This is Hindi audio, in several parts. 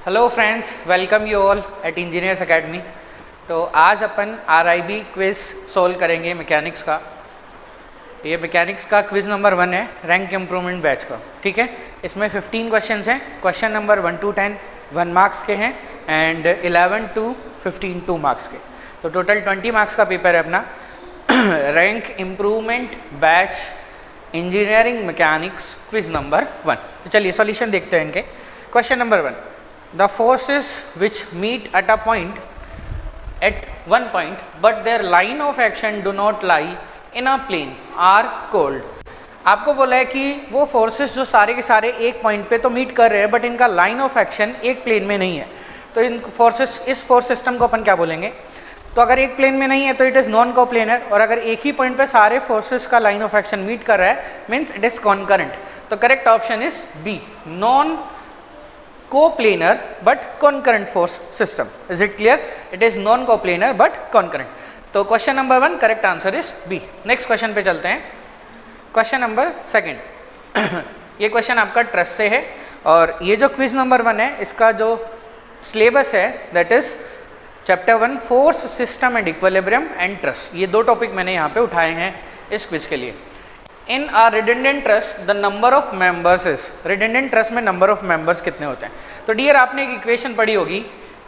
Hello friends, welcome you all at engineers academy. तो आज अपन आरआईबी क्विज़ सोल्व करेंगे मैकेनिक्स का। ये मैकेनिक्स का क्विज़ नंबर 1 है, रैंक इम्प्रूवमेंट बैच का। ठीक है, इसमें 15 क्वेश्चंस हैं। क्वेश्चन नंबर 1 to 10 1 मार्क्स के हैं एंड 11 to 15 2 मार्क्स के। तो टोटल 20 मार्क्स का पेपर है अपना। Rank improvement batch engineering mechanics quiz number 1। तो चलिए सॉल्यूशन देखते हैं इनके। Question number 1, the forces which meet at a point at one point but their line of action do not lie in a plane are called। आपको बोला है कि वो फोर्सेस जो सारे के सारे एक पॉइंट पे तो मीट कर रहे हैं बट इनका लाइन ऑफ एक्शन एक प्लेन में नहीं है। तो इन फोर्सेस, इस फोर्स सिस्टम को अपन क्या बोलेंगे? तो अगर एक प्लेन में नहीं है तो इट इज़ नॉन कोप्लेनर, और अगर एक ही पॉइंट पे सारे फोर्सेस का लाइन ऑफ एक्शन मीट कर रहा है मीन्स इट इज़ कॉन्करेंट। तो correct option is B, non coplanar but concurrent force system। is it clear? it is non coplanar but concurrent। तो question number 1 correct answer is B. Next question पे चलते हैं। क्वेश्चन नंबर 2 ये क्वेश्चन आपका ट्रस्ट से है, और ये जो क्विज नंबर 1 है इसका जो सिलेबस है that is chapter 1 force system and equilibrium and trust. ये दो टॉपिक मैंने यहाँ पे उठाए हैं इस क्विज के लिए। In a redundant truss the number of members is, redundant truss में नंबर ऑफ मेंबर्स कितने होते हैं? तो डियर आपने एक इक्वेशन पढ़ी होगी,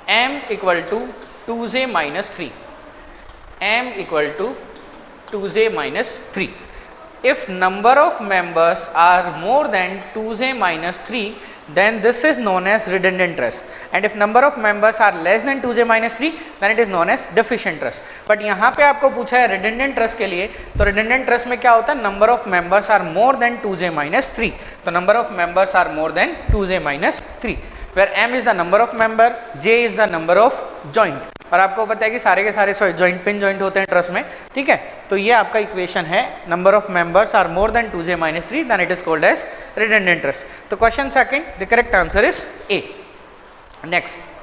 m equal to 2j minus 3, m equal to 2j minus 3। If number of members are more than 2j minus 3 then this is known as redundant trust, and if number of members are less than 2j minus 3 then it is known as deficient trust। but यहाँ पे आपको पूछा है redundant trust के लिए, तो redundant trust में क्या होता है? number of members are more than 2j minus 3। तो number of members are more than 2j minus 3 where m is the number of member, j is the number of joint। और आपको पता है कि सारे के सारे जॉइंट पिन जॉइंट होते हैं ट्रस्ट में। ठीक है, तो ये आपका इक्वेशन है, number of members are more than 2j minus 3 then it is called as redundant truss. तो question second the correct answer is A. Next,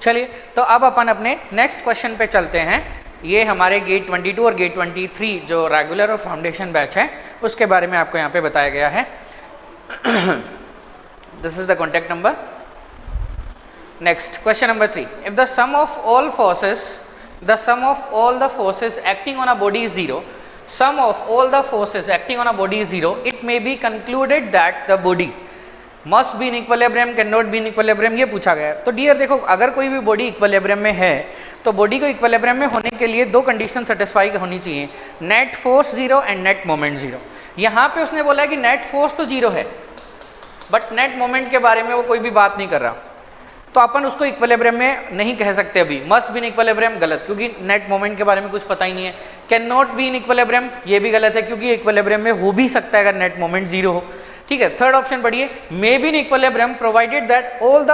चलिए तो अब अपन अपने नेक्स्ट क्वेश्चन पे चलते हैं। ये हमारे गेट 22 और गेट 23 जो रेगुलर और फाउंडेशन बैच है उसके बारे में आपको यहाँ पे बताया गया है। This is the contact number. Next question number 3, if the sum of all the forces acting on a body is zero, sum of all the forces acting on a body is zero, it may be concluded that the body must be in equilibrium, can not be in equilibrium, ये पूछा गया है। तो डियर देखो, अगर कोई भी बॉडी इक्विलिब्रियम में है तो बॉडी को इक्विलिब्रियम में होने के लिए दो कंडीशन सेटिस्फाई होनी चाहिए, net force zero and net moment zero. यहाँ पे उसने बोला है कि नेट फोर्स तो जीरो है बट नेट मोमेंट के बारे में वो कोई भी बात नहीं कर रहा, तो अपन उसको इक्विलिब्रियम में नहीं कह सकते अभी। मस्ट बी इन इक्विलिब्रियम गलत, क्योंकि नेट मोमेंट के बारे में कुछ पता ही नहीं है। Can not be in equilibrium ये भी गलत है, क्योंकि इक्विलिब्रियम में हो भी सकता है अगर नेट मोमेंट जीरो हो। ठीक है, थर्ड ऑप्शन पढ़िए, may be in equilibrium provided that all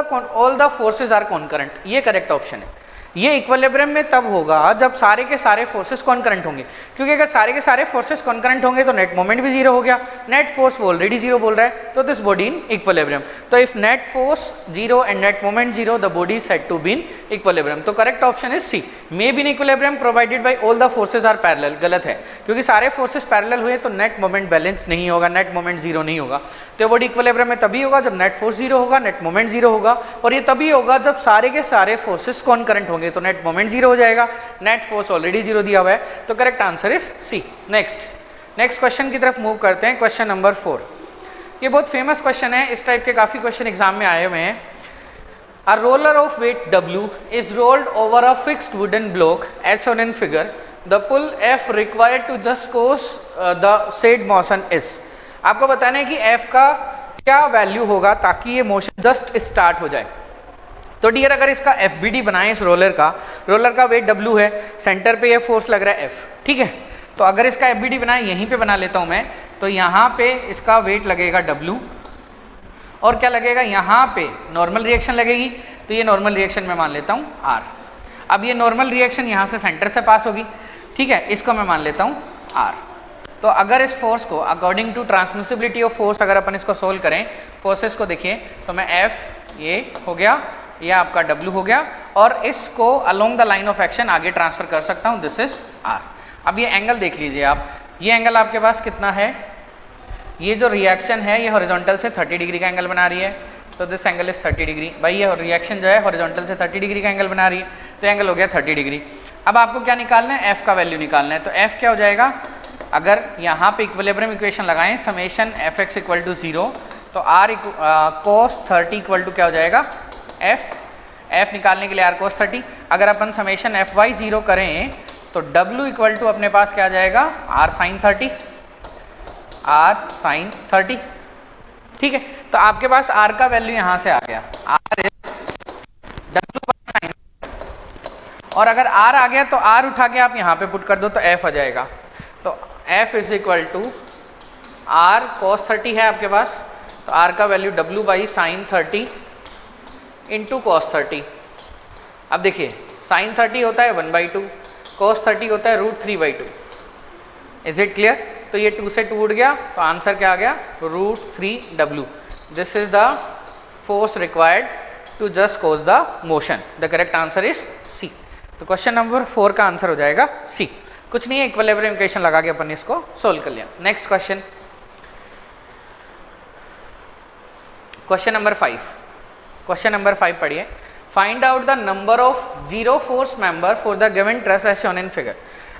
the forces are concurrent, ये करेक्ट ऑप्शन है। ये इक्विलिब्रियम में तब होगा जब सारे के सारे फोर्सेस कॉन्करेंट होंगे, क्योंकि अगर सारे के सारे फोर्सेस कॉन्करेंट होंगे तो नेट मोमेंट भी जीरो हो गया, नेट फोर्स वो ऑलरेडी जीरो बोल रहा है, तो दिस बॉडी इन इक्विलिब्रियम। तो if net force zero and net moment zero the body is said to be in equilibrium. तो correct option is C, may be in equilibrium provided by all the forces are parallel, गलत है, क्योंकि सारे फोर्सेस पैरेलल हुए तो नेट मोमेंट बैलेंस नहीं होगा, नेट मोमेंट जीरो नहीं होगा। तो बॉडी इक्विलिब्रियम में तभी होगा जब नेट फोर्स जीरो होगा, नेट मोमेंट जीरो होगा, और ये तभी होगा जब सारे के सारे फोर्सेस कॉन्करेंट होंगे, तो नेट मोमेंट जीरो हो जाएगा, नेट फोर्स ऑलरेडी जीरो दिया हुआ है। तो correct answer is C. Next question की तरफ मूव करते हैं। क्वेश्चन नंबर 4, ये बहुत फेमस क्वेश्चन है, इस टाइप के काफी क्वेश्चन एग्जाम में आए हुए हैं। A roller of weight W is rolled over a fixed wooden block as shown in figure. The pull F required to just cause the said motion is। आपको बताना है कि F का क्या वैल्यू होगा ताकि ये मोशन जस्ट स्टार्ट हो जाए। तो डियर अगर इसका FBD बनाए इस रोलर का वेट W है, सेंटर पे ये फोर्स लग रहा है F, ठीक है। तो अगर इसका FBD बनाए, यहीं पे बना लेता हूँ मैं, तो यहाँ पे इसका वेट लगेगा W, और क्या लगेगा यहाँ पे नॉर्मल रिएक्शन लगेगी, तो ये नॉर्मल रिएक्शन मैं मान लेता हूँ R। अब ये नॉर्मल रिएक्शन यहाँ से सेंटर से पास होगी, ठीक है, इसको मैं मान लेता हूँ R। तो अगर इस फोर्स को according to transmissibility of force अगर अपन इसको सोल्व करें, फोर्सेस को देखिए, तो मैं F ये हो गया, ये आपका W हो गया, और इसको along the line of action आगे ट्रांसफर कर सकता हूँ, दिस इज R। अब ये एंगल देख लीजिए आप, ये एंगल आपके पास कितना है, ये जो रिएक्शन है ये हॉरिजॉन्टल से 30 डिग्री का एंगल बना रही है, तो दिस एंगल इज 30 डिग्री। भाई ये रिएक्शन जो है हॉरिजॉन्टल से 30 डिग्री का एंगल बना रही है, तो एंगल हो गया 30 डिग्री। अब आपको क्या निकालना है, F का वैल्यू निकालना है। तो F क्या हो जाएगा, अगर यहाँ पे इक्विलिब्रियम इक्वेशन लगाएं, समेशन Fx इक्वल टू 0, तो R cos 30 इक्वल टू क्या हो जाएगा, F निकालने के लिए R cos 30। अगर अपन समेशन Fy 0 करें तो W इक्वल टू अपने पास क्या आ जाएगा, R sin 30, R sin 30। ठीक है, तो आपके पास R का वैल्यू यहाँ से आ गया, R is W by sine, और अगर R आ गया तो R उठा के आप यहाँ पे पुट कर दो तो F आ जाएगा। तो F is equal to R cos 30 है आपके पास, तो R का value W by sine 30 into cos 30। अब देखिए साइन 30 होता है 1/2, cos 30 होता है √3/2। Is it clear? तो ये 2 से 2 उड़ गया, तो आंसर क्या आ गया, √3W। This is the force required to just cause the motion. The correct answer is C. तो क्वेश्चन नंबर 4 का आंसर हो जाएगा सी। कुछ नहीं है, इक्विलिब्रियम इक्वेशन लगा के अपन इसको सोल्व कर लिया। Next question, question number 5। Question number 5 पढ़िए। Find out the number of zero force member for the given truss as shown in figure.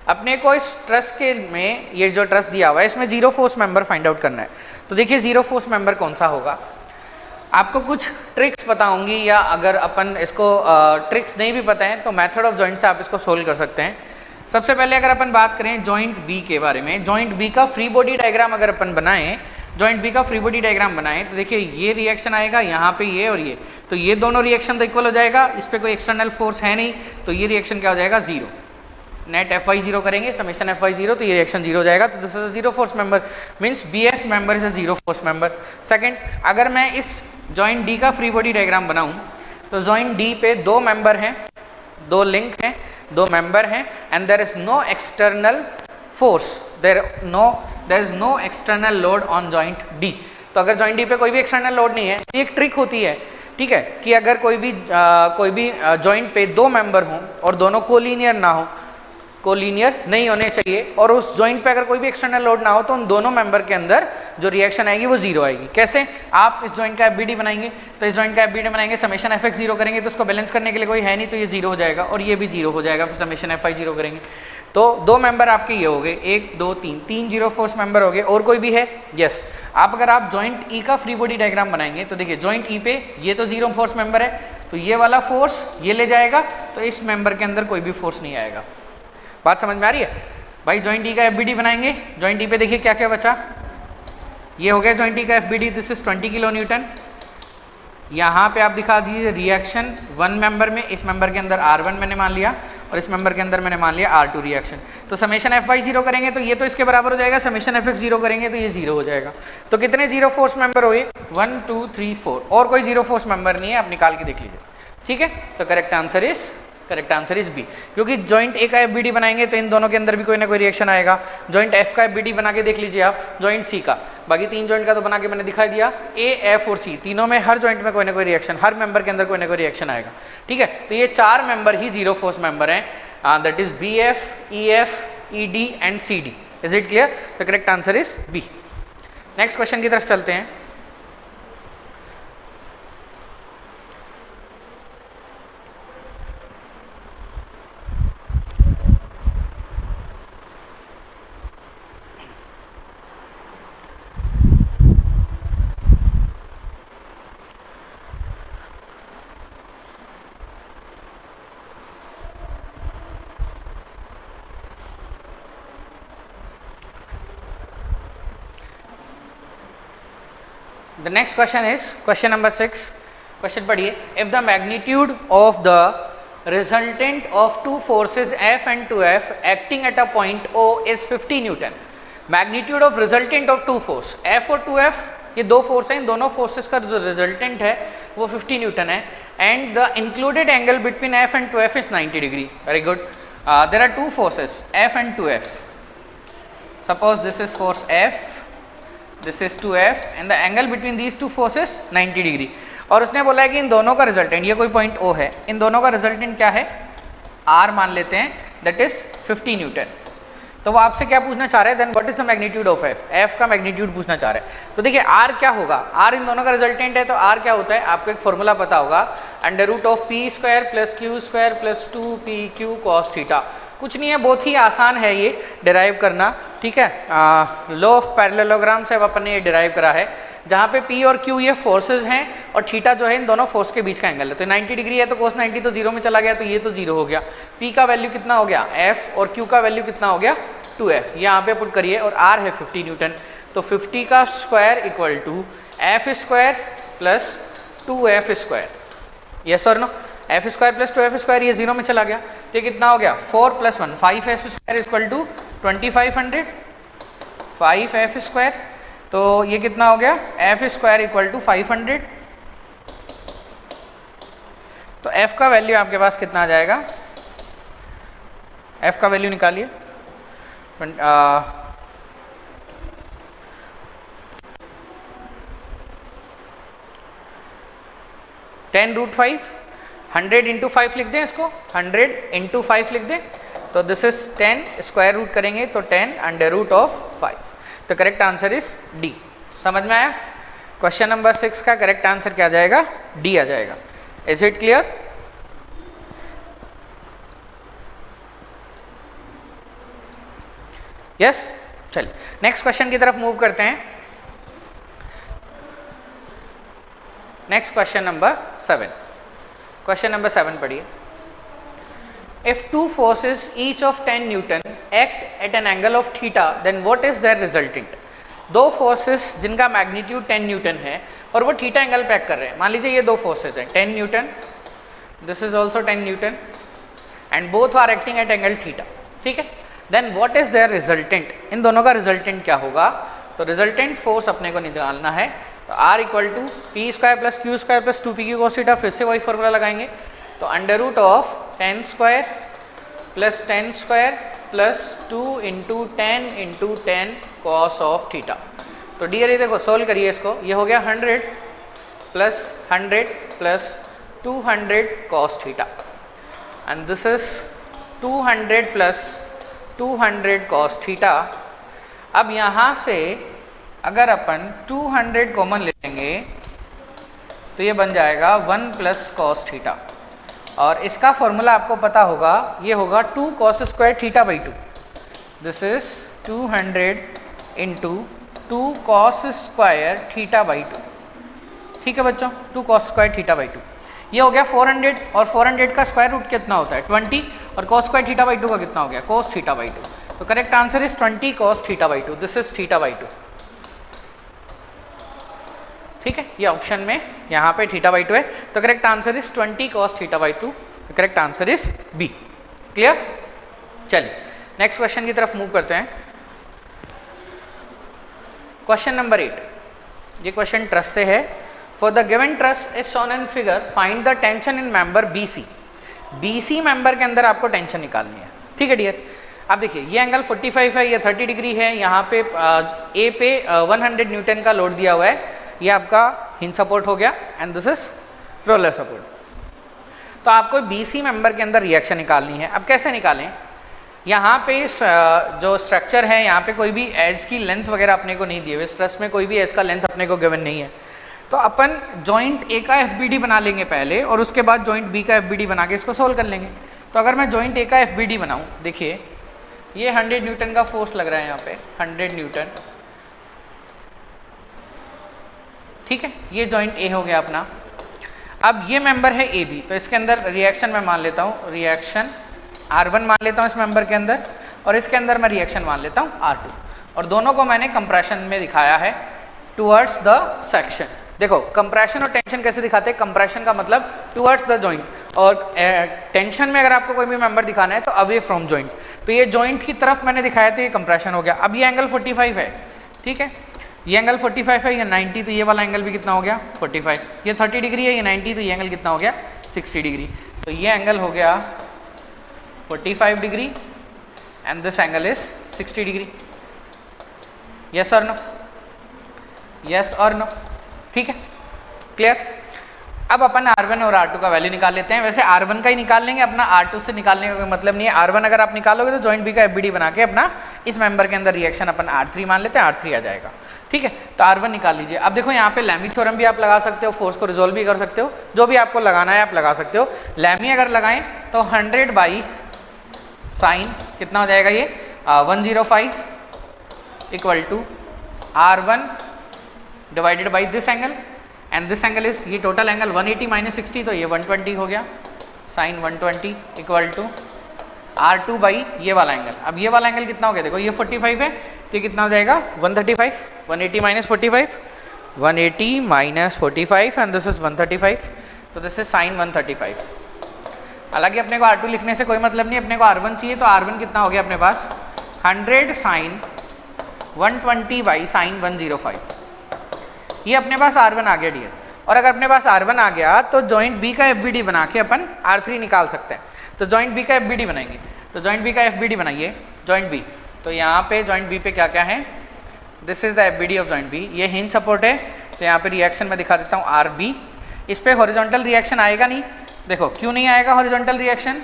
अपने को इस ट्रस के में, ये जो ट्रस दिया हुआ है इसमें zero force member find out करना है। तो देखिए जीरो फोर्स मेंबर कौन सा होगा, आपको कुछ ट्रिक्स पता होंगी, या अगर अपन इसको ट्रिक्स नहीं भी पता है तो मेथड ऑफ जॉइंट से आप इसको सोल्व कर सकते हैं। सबसे पहले अगर अपन बात करें जॉइंट बी के बारे में, जॉइंट बी का फ्री बॉडी डायग्राम अगर अपन बनाएं, जॉइंट बी का फ्री बॉडी डायग्राम बनाएं तो देखिए ये रिएक्शन आएगा यहाँ पे, ये और ये, तो ये दोनों रिएक्शन तो इक्वल हो जाएगा, इस पर कोई एक्सटर्नल फोर्स है नहीं, तो ये रिएक्शन क्या हो जाएगा, 0। नेट Fy 0 करेंगे, समेशन Fy 0, तो ये रिएक्शन 0 हो जाएगा। तो this is a zero force member, means BF member is a zero force member. Second, अगर मैं इस जॉइंट डी का फ्री बॉडी डायग्राम बनाऊं तो जॉइंट डी पे दो मेंबर हैं, दो लिंक हैं, दो मेंबर हैं, and there is no external force, there is no external load on joint D. तो अगर जॉइंट डी पे कोई भी एक्सटर्नल लोड नहीं है, एक ट्रिक होती है, ठीक है, कि अगर कोई भी जॉइंट पे दो मेंबर हों और दोनों कोलिनियर ना हो, कोलिनियर नहीं होने चाहिए, और उस जॉइंट पे अगर कोई भी एक्सटर्नल लोड ना हो, तो उन दोनों मेंबर के अंदर जो रिएक्शन आएगी वो 0 आएगी। कैसे? आप इस जॉइंट का FBD बनाएंगे, तो इस जॉइंट का FBD बनाएंगे, समेशन Fx 0 करेंगे, तो उसको बैलेंस करने के लिए कोई है नहीं, तो ये 0 हो जाएगा, और ये भी 0 हो जाएगा, फिर समेशन Fy 0 करेंगे, तो दो मेंबर आपके ये हो गए, 1 2 3, 3 जीरो फोर्स मेंबर हो गए। और कोई भी है? यस। अगर आप जॉइंट ई का फ्री बॉडी डायग्राम बनाएंगे तो देखिए जॉइंट ई पे ये तो जीरो फोर्स मेंबर है, तो ये वाला फोर्स ये ले जाएगा, तो इस मेंबर के अंदर कोई भी फोर्स नहीं आएगा। बात समझ में आ रही है भाई? जॉइंट ई का FBD बनाएंगे, जॉइंट ई पे देखिए क्या क्या बचा, ये हो गया जॉइंट ई का FBD, this is 20 kilo Newton. यहाँ पे आप दिखा दीजिए रिएक्शन वन मेंबर में, इस मेंबर के अंदर R1 मैंने मान लिया, और इस मेंबर के अंदर मैंने मान लिया R2 रिएक्शन। तो समेशन Fy 0 करेंगे तो ये तो इसके बराबर हो जाएगा, समेशन Fx 0 करेंगे तो ये 0 हो जाएगा। तो कितने जीरो फोर्स मेंबर हुए? 1 2 3 4, और कोई जीरो फोर्स मेंबर नहीं है, आप निकाल के देख लीजिए। ठीक है, तो करेक्ट आंसर इज बी, क्योंकि जॉइंट ए का FBD बनाएंगे तो इन दोनों के अंदर भी कोई ना कोई रिएक्शन आएगा। जॉइंट F का FBD बना के देख लीजिए आप, जॉइंट C का, बाकी तीन जॉइंट का तो बना के मैंने दिखाई दिया, A F और C तीनों में हर जॉइंट में कोई ना कोई रिएक्शन, हर मेंबर के अंदर कोई ना कोई रिएक्शन आएगा। ठीक है, तो ये चार मेंबर ही जीरो फोर्स मेंबर हैं, that is BF, EF, ED and CD। Is it clear? The correct answer is B. Next question की तरफ चलते हैं। The next question is question number 6. Question पढ़िए। If the magnitude of the resultant of two forces F and 2F acting at a point O is 50 Newton. Magnitude of resultant of two force F और 2F, ये दो फोर्स हैं, इन दोनों फोर्सेस का जो रिजल्टेंट है वो 50 न्यूटन है, and the included angle between F and 2F is 90 degree. Very good. There are two forces F and 2F. Suppose this is force F, this is 2F, and the angle between these two forces 90 degree. और उसने बोला है कि इन दोनों का रिजल्टेंट, ये कोई पॉइंट O है, इन दोनों का रिजल्टेंट क्या है, R मान लेते हैं, दैट इज 50 न्यूटन। तो वो आपसे क्या पूछना चाह रहे हैं, then what is the magnitude of F, F का मैग्नीट्यूड पूछना चाह रहे हैं। तो देखिए R क्या होगा, R इन दोनों का रिजल्टेंट है, तो R क्या होता है, आपको एक फॉर्मूला पता होगा, under root of P square plus Q square plus 2pq cos theta. कुछ नहीं है, बहुत ही आसान है ये डिराइव करना, ठीक है। लॉ ऑफ पैरेललोग्राम से अब अपन ने ये डिराइव करा है, जहाँ पे P और Q ये फोर्सेज हैं और थीटा जो है इन दोनों फोर्स के बीच का एंगल है। तो 90 डिग्री है तो cos 90 तो जीरो में चला गया, तो ये तो जीरो हो गया। P का वैल्यू कितना हो गया F और Q का वैल्यू कितना हो गया 2F, यहाँ पे पुट करिए, और R है 50 न्यूटन, तो 50 का square equal to F square plus 2F square, yes और no, F square plus 2F square, ये जीरो में चला गया, तो कितना हो गया 4 + 1 5F square equal to 2500, 5F square, तो ये कितना हो गया F स्क्वायर इक्वल टू 500। तो F का वैल्यू आपके पास कितना आ जाएगा, F का वैल्यू निकालिए, 10√5, 100 × 5 लिख दें इसको, 100 × 5 लिख दें, तो दिस इज 10, स्क्वायर रूट करेंगे तो 10 √5। तो करेक्ट आंसर इज डी। समझ में आया? क्वेश्चन नंबर 6 का करेक्ट आंसर क्या आ जाएगा, डी आ जाएगा। Is it clear? यस, चलिए नेक्स्ट क्वेश्चन की तरफ मूव करते हैं। Next question number 7, question number 7 पढ़िए। If two forces each of 10 Newton act at an angle of theta, then what is their resultant? दो फोर्सेस जिनका मैग्नीट्यूड 10 न्यूटन है और वो थीटा एंगल पे एक्ट कर रहे हैं। मान लीजिए ये दो फोर्सेस हैं, 10 newton, this is also 10 newton, and both are acting at angle theta, ठीक है। Then what is their resultant, इन दोनों का रिजल्टेंट क्या होगा, तो रिजल्टेंट फोर्स अपने को निकालना है। तो R equal to P square plus Q square plus 2pq cos theta, फिर से वही फॉर्मूला लगाएंगे, तो under root of 10 square plus 10 square plus 2 × 10 × 10 cos of theta. तो डियर ये देखो सोल्व करिए इसको, ये हो गया 100 plus 100 plus 200 cos theta, and this is 200 plus 200 cos theta. अब यहाँ से अगर अपन 200 कॉमन ले लेंगे तो ये बन जाएगा 1 + cos थीटा, और इसका फॉर्मूला आपको पता होगा, ये होगा 2 cos square theta by 2, this is 200 × 2 cos square theta by 2, ठीक है बच्चों, 2 cos स्क्वायर थीटा बाई 2, ये हो गया 400, और 400 का स्क्वायर रूट कितना होता है 20, और cos स्क्वायर थीटा बाई 2 का कितना हो गया cos थीटा बाई 2, तो correct answer is 20 cos theta by 2, this is theta by 2, ठीक है। ये ऑप्शन में यहाँ पे थीटा बाई 2 है, तो correct answer is 20 cos theta by 2, correct answer is B. Clear? चलिए नेक्स्ट क्वेश्चन की तरफ मूव करते हैं। क्वेश्चन नंबर 8, ये क्वेश्चन ट्रस से है। For the given truss is shown in figure, find the tension in member BC। BC member के अंदर आपको टेंशन निकालनी है, ठीक है डियर। अब देखिए ये एंगल 45 है, ये 30 डिग्री है, यहाँ पे A पे 100 न्यूटन का लोड दिया हुआ है, ये आपका हिंज सपोर्ट हो गया, and this is roller support. तो आपको BC मेंबर के अंदर रिएक्शन निकालनी है। अब कैसे निकालें, यहाँ पे जो स्ट्रक्चर है यहाँ पे कोई भी एज की लेंथ वगैरह अपने को नहीं दिए हुए, स्ट्रेस में कोई भी एज का लेंथ अपने को गिवन नहीं है, तो अपन जॉइंट A का FBD बना लेंगे पहले, और उसके बाद जॉइंट B का FBD बना के इसको सोल्व कर लेंगे। तो अगर मैं जॉइंट A का FBD बनाऊँ, देखिए ये 100 न्यूटन का फोर्स लग रहा है यहाँ पे, 100 न्यूटन, ठीक है, ये जॉइंट A हो गया अपना। अब ये मेंबर है AB, तो इसके अंदर रिएक्शन मैं मान लेता हूँ, रिएक्शन R1 मान लेता हूँ इस मेंबर के अंदर, और इसके अंदर मैं रिएक्शन मान लेता हूँ R2, और दोनों को मैंने कंप्रेशन में दिखाया है टुवर्ड्स द सेक्शन। देखो कंप्रेशन और टेंशन कैसे दिखाते हैं, कंप्रेशन का मतलब टुवर्ड्स द जॉइंट, और टेंशन में अगर आपको कोई भी मेंबर दिखाना है तो अवे फ्रॉम जॉइंट। तो ये जॉइंट की तरफ मैंने दिखाया तो ये कंप्रेशन हो गया। अब ये एंगल 45 है, ठीक है, ये एंगल 45 है, ये 90, तो ये वाला एंगल भी कितना हो गया 45, ये 30 डिग्री है, ये 90, तो ये एंगल कितना हो गया 60 डिग्री, तो ये एंगल हो गया 45 degree, and this angle is 60 degree. Yes और नो, यस और नो, ठीक है, क्लियर। अब अपन R1 और R2 का वैल्यू निकाल लेते हैं। वैसे R1 का ही निकाल लेंगे, अपना R2 से निकालने का कोई मतलब नहीं है। R1 अगर आप निकालोगे तो जॉइंट बी का FBD बना के अपना इस मेंबर के अंदर रिएक्शन अपन R3 मान लेते हैं, R3 आ जाएगा। ठीक है, तो R1 निकाल लीजिए। अब देखो यहाँ पे लैमी थ्योरम भी आप लगा सकते हो, फोर्स को रिजोल्व भी कर सकते हो, जो भी आपको लगाना है आप लगा सकते हो। लैमी अगर लगाएं तो 100 बाई साइन कितना हो जाएगा ये 105 equal to R1 divided by this angle, and this angle is ये टोटल एंगल 180 माइनस 60, तो ये 120 हो गया, sign 120 equal to R2 by ये वाला एंगल। अब ये वाला एंगल कितना हो गया, देखो ये 45 है, तो ये कितना हो जाएगा 135, 180 minus 45, 180 minus 45 and this is 135, तो दिस इज साइन 135। हालांकि अपने को R2 लिखने से कोई मतलब नहीं, अपने को R1 चाहिए, तो R1 कितना हो गया अपने पास 100 साइन 120 बाई साइन 105, ये अपने पास R1 आ गया डियर। और अगर अपने पास R1 आ गया तो जॉइंट बी का FBD बना के अपन R3 निकाल सकते हैं। तो जॉइंट बी का FBD बनाएंगे, तो जॉइंट बी का FBD बनाइए, जॉइंट बी। तो यहाँ पे जॉइंट बी पे क्या क्या है, this is the FBD of joint B. ये हिंज सपोर्ट है, तो यहाँ पे रिएक्शन में दिखा देता हूँ RB। इस पे हॉरिजॉन्टल रिएक्शन आएगा नहीं, देखो क्यों नहीं आएगा हॉरिजॉन्टल रिएक्शन,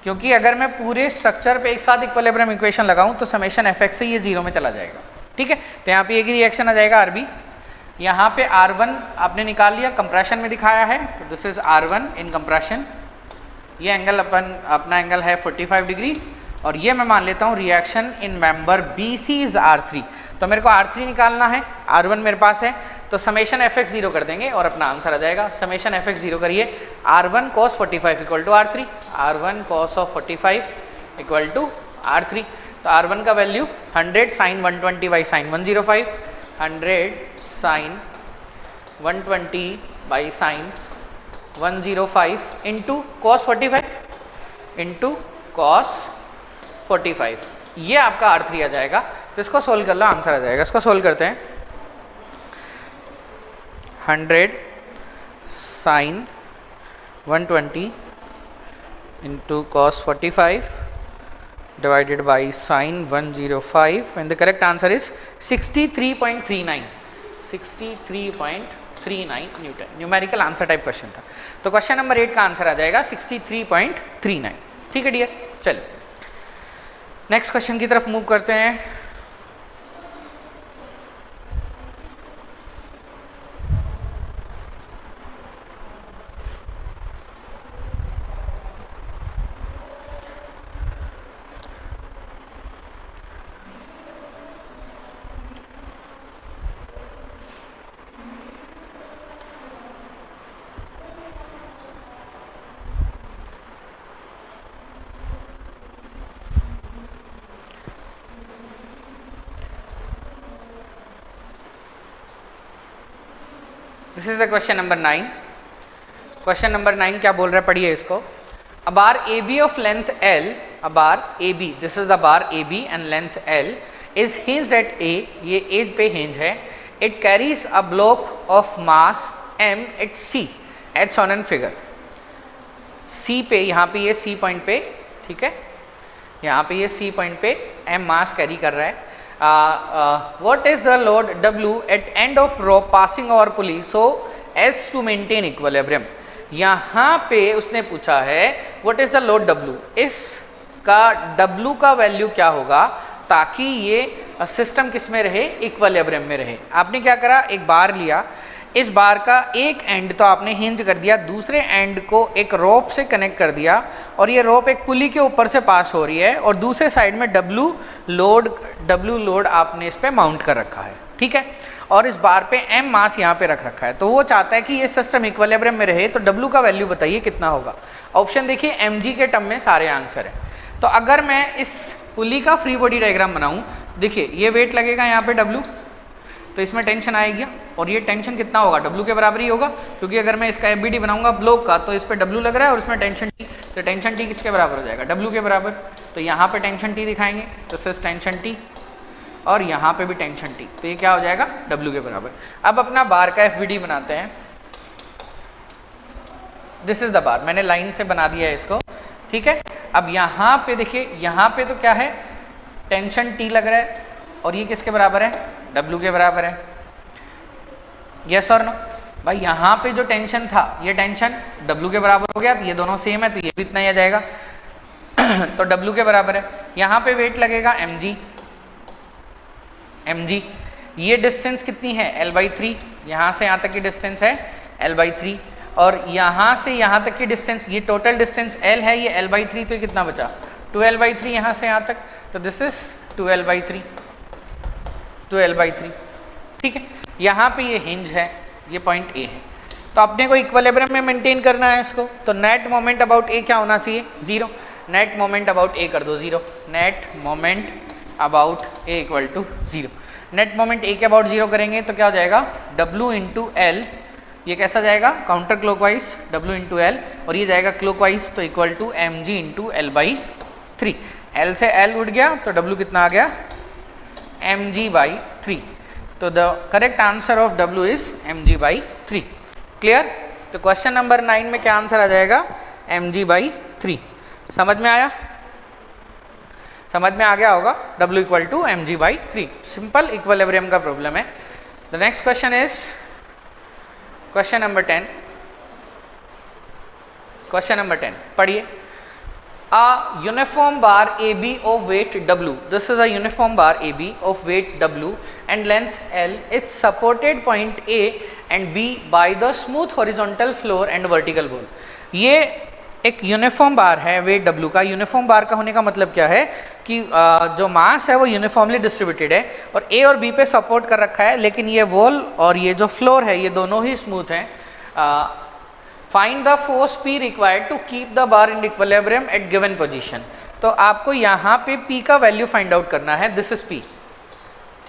क्योंकि अगर मैं पूरे स्ट्रक्चर पे एक साथ इक्विलिब्रियम इक्वेशन लगाऊं तो समेशन fx से ये 0 में चला जाएगा। ठीक है, तो यहाँ पे एक ही रिएक्शन आ जाएगा RB। यहाँ पे R1 आपने निकाल लिया, कंप्रेशन में दिखाया है, तो this is R1 in compression. ये एंगल अपना एंगल है 45 डिग्री, और ये मैं मान लेता हूँ reaction in member BC is R3। तो मेरे को R3 निकालना है, R1 मेरे पास है, तो समेशन fx 0 कर देंगे और अपना आंसर आ जाएगा। समेशन fx 0 करिए, R1 cos 45 equal to R3, R1 cos of 45 equal to R3। तो R1 का value 100 sine 120 by sine 105, 100 sine 120 by sine 105 into cos 45 into cos 45, ये आपका R3 आ जाएगा। तो इसको सोल्व कर लो, आंसर आ जाएगा। इसको सोल्व करते हैं, 100 sine 120 into cos 45 divided by sin 105 and the correct answer is 63.39 Newton. Numerical answer type question था, तो क्वेश्चन नंबर 8 का आंसर आ जाएगा 63.39। ठीक है डियर, चलिए नेक्स्ट क्वेश्चन की तरफ मूव करते हैं। This is the question number 9। Question number 9 क्या बोल रहा है, पढ़िए इसको। A bar AB of length L, a bar AB, this is the bar AB and length L is hinged at A, ये A पे हिंज है। It carries a block of mass M at C as shown in figure. C पे, यहाँ पे ये C पॉइंट पे, ठीक है, यहाँ पे ये C पॉइंट पे M मास कैरी कर रहा है। what is the load W at end of rope passing over pulley so as to maintain equilibrium। यहाँ पे उसने पूछा है what is the load W, इसका W का वैल्यू क्या होगा ताकि ये सिस्टम किस में रहे, इक्विलिब्रियम में रहे। आपने क्या करा, एक बार लिया, इस बार का एक एंड तो आपने हिंज कर दिया, दूसरे एंड को एक रोप से कनेक्ट कर दिया, और ये रोप एक पुली के ऊपर से पास हो रही है, और दूसरे साइड में W लोड आपने इस पे माउंट कर रखा है। ठीक है, और इस बार पे M मास यहाँ पे रख रखा है। तो वो चाहता है कि ये सिस्टम इक्विलिब्रियम में रहे, तो W का वैल्यू बताइए कितना होगा। ऑप्शन देखिए, mg के टर्म में सारे आंसर है। तो अगर मैं इस पुली का फ्री बॉडी डायग्राम बनाऊँ, देखिए ये वेट लगेगा यहाँ पे W, तो इसमें टेंशन आएगी, और ये टेंशन कितना होगा, W के बराबर ही होगा, क्योंकि अगर मैं इसका FBD बनाऊंगा ब्लॉक का, तो इस पे W लग रहा है और इसमें टेंशन T, तो टेंशन T किसके बराबर हो जाएगा, W के बराबर। तो यहाँ पे टेंशन T दिखाएंगे, तो सिर्फ टेंशन T, और यहाँ पे भी टेंशन T, तो ये क्या हो जाएगा, W के बराबर। अब अपना बार का FBD बनाते हैं। दिस इज द बार, मैंने लाइन से बना दिया है इसको। ठीक है, अब यहाँ पे देखिए, यहाँ पे तो क्या है, टेंशन T लग रहा है, और ये किसके बराबर है, W के बराबर है। यस और नो, भाई यहाँ पे जो टेंशन था ये टेंशन W के बराबर हो गया, तो ये दोनों सेम है तो ये भी इतना ही आ जाएगा तो W के बराबर है। यहाँ पे वेट लगेगा mg, ये डिस्टेंस कितनी है L/3, यहाँ से यहाँ तक की डिस्टेंस है L/3, और यहाँ से यहाँ तक की डिस्टेंस, ये टोटल डिस्टेंस L है, ये L/3, तो ये कितना बचा 2L/3 यहाँ से यहाँ तक, तो दिस इज 2L/3, ठीक है। यहाँ पे ये हिंज है, ये पॉइंट A है, तो अपने को इक्विलिब्रियम में मेंटेन करना है इसको, तो नेट मोमेंट अबाउट A क्या होना चाहिए 0, नेट मोमेंट अबाउट A कर दो 0, net moment about A equal to 0, net moment A के अबाउट 0 करेंगे तो क्या हो जाएगा W इंटू L, ये कैसा जाएगा counter clockwise W into L, और ये जाएगा क्लॉकवाइज तो equal to mg into L/3, L से L उठ गया तो W कितना आ गया mg/3, तो the correct answer of W is mg/3। Clear? तो क्वेश्चन नंबर 9 में क्या आंसर आ जाएगा mg/3। समझ में आया? समझ में आ गया होगा, W equal to mg/3, simple equilibrium का प्रॉब्लम है। The next question is question number 10। Question number 10 पढ़िए। A uniform bar AB of weight W. This is a uniform bar AB of weight W and length L. It's supported point A and B by the smooth horizontal floor and vertical wall. ये एक यूनिफॉर्म बार है वेट W का। यूनिफॉर्म बार का होने का मतलब क्या है कि जो मास है वो यूनिफॉर्मली डिस्ट्रीब्यूटेड है और A और B पे सपोर्ट कर रखा है, लेकिन ये वॉल और ये जो फ्लोर है ये दोनों ही स्मूथ हैं। Find the force P required to keep the bar in equilibrium at given position. तो आपको यहाँ पे P का वैल्यू फाइंड आउट करना है, दिस इज P,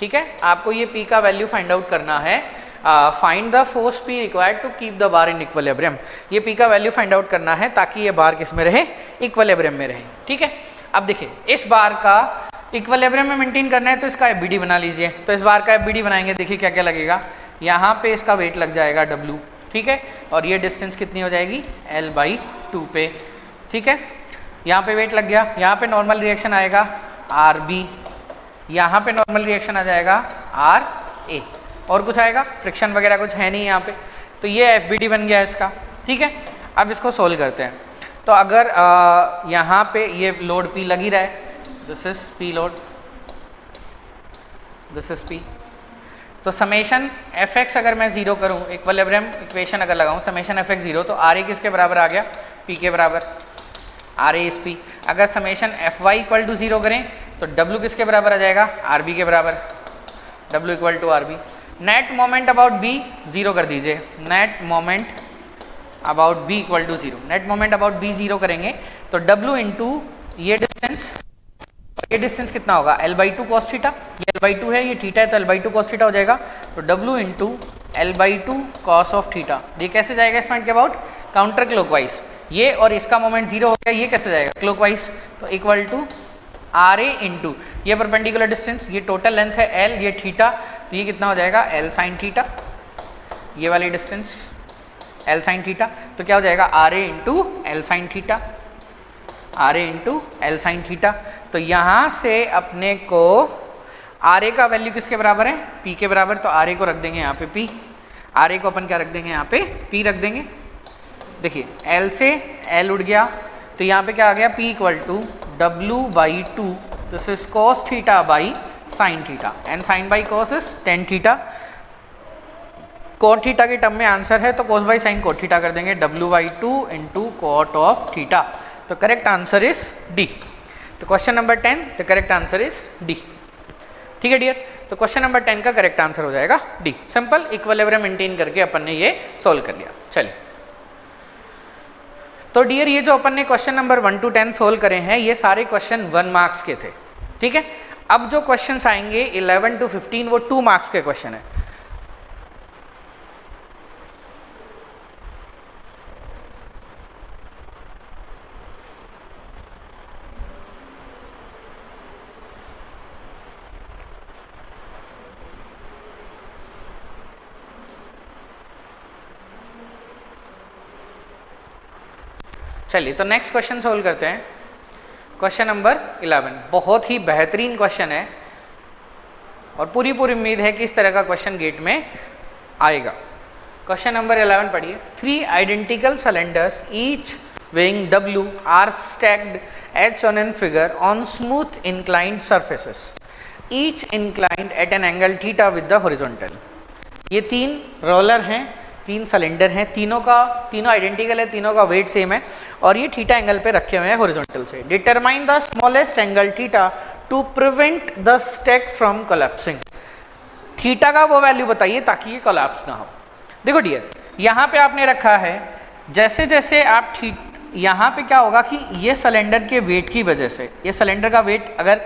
ठीक है। आपको ये P का वैल्यू फाइंड आउट करना है। Find the force P required to keep the bar in equilibrium, ये P का वैल्यू फाइंड आउट करना है ताकि ये बार किस में रहे इक्विलिब्रियम में रहे, ठीक है। अब देखिए इस बार का इक्विलिब्रियम में मेंटेन करना है तो इसका FBD बना लीजिए। तो इस बार का FBD बनाएंगे, देखिए क्या क्या लगेगा। यहाँ पे इसका वेट लग जाएगा W, ठीक है, और ये डिस्टेंस कितनी हो जाएगी L/2 पे, ठीक है। यहाँ पे वेट लग गया, यहाँ पे नॉर्मल रिएक्शन आएगा RB, यहाँ पे नॉर्मल रिएक्शन आ जाएगा RA, और कुछ आएगा फ्रिक्शन वगैरह कुछ है नहीं यहाँ पे, तो ये FBD बन गया इसका, ठीक है। अब इसको सोल्व करते हैं। तो अगर यहाँ पे ये लोड P लग ही रहा है, this is P load, this is P, तो समेशन Fx अगर मैं 0 करूँ, इक्विलिब्रियम इक्वेशन अगर लगाऊँ समेशन Fx 0, तो RA किसके बराबर आ गया P के बराबर, RA इज P। अगर समेशन Fy इक्वल टू 0 करें तो W किसके बराबर आ जाएगा RB के बराबर, W equal to RB। Net moment about B 0 कर दीजिए, net moment about B equal to 0, net moment about B 0 करेंगे तो W इंटू ये डिस्टेंस कितना होगा L/2 cos थीटा, ये L/2 है, ये थीटा है तो L/2 cos थीटा हो जाएगा, तो W into L/2 cos of theta. ये कैसे जाएगा इस पॉइंट के अबाउट काउंटर क्लॉकवाइज, ये और इसका मोमेंट 0 हो गया, ये कैसे जाएगा क्लॉकवाइज, तो इक्वल टू RA इंटू ये परपेंडिकुलर डिस्टेंस, ये टोटल लेंथ है L, ये थीटा, तो ये कितना हो जाएगा L साइन थीटा, ये वाली डिस्टेंस L साइन थीटा, तो क्या हो जाएगा RA into L sine theta, RA into L sine theta. तो यहाँ से अपने को RA का वैल्यू किसके बराबर है P के बराबर, तो RA को रख देंगे यहाँ पे P, RA को अपन क्या रख देंगे यहाँ पे P रख देंगे। देखिए L से L उड़ गया तो यहाँ पे क्या आ गया P equal to W/2, this is cos theta by sine theta, and sine by cos is tan theta. cot theta के टर्म में आंसर है तो cos by sine cot theta कर देंगे, W/2 into cot of theta. तो करेक्ट आंसर इज D। तो question number 10 the correct answer is D, ठीक है डियर। तो क्वेश्चन नंबर 10 का करेक्ट आंसर हो जाएगा D। सिंपल इक्विलिब्रियम मेंटेन करके अपन ने ये सॉल्व कर लिया। चलिए तो डियर ये जो अपन ने क्वेश्चन नंबर 1 to 10 सोल्व करे हैं ये सारे क्वेश्चन 1 मार्क्स के थे, ठीक है। अब जो क्वेश्चंस आएंगे 11 to 15 वो 2 मार्क्स के क्वेश्चन है। चलिए तो नेक्स्ट क्वेश्चन सोल्व करते हैं। क्वेश्चन नंबर 11 बहुत ही बेहतरीन क्वेश्चन है और पूरी उम्मीद है कि इस तरह का क्वेश्चन गेट में आएगा। क्वेश्चन नंबर 11 पढ़िए। 3 identical cylinders each weighing W are stacked H on an figure on smooth inclined surfaces, each inclined at an angle theta with the horizontal। ये 3 रोलर हैं, 3 सिलेंडर हैं, तीनों आइडेंटिकल है, तीनों का वेट सेम है और ये थीटा एंगल पे रखे हुए हैं हॉरिजॉन्टल से। Determine the smallest angle theta two prevent the stack from collapsing. Theta का वो वैल्यू बताइए ताकि ये कोलैप्स ना हो। देखो डियर, यहाँ पे आपने रखा है, जैसे जैसे आप यहाँ पे क्या होगा कि ये सिलेंडर के वेट की वजह से, ये सिलेंडर का वेट अगर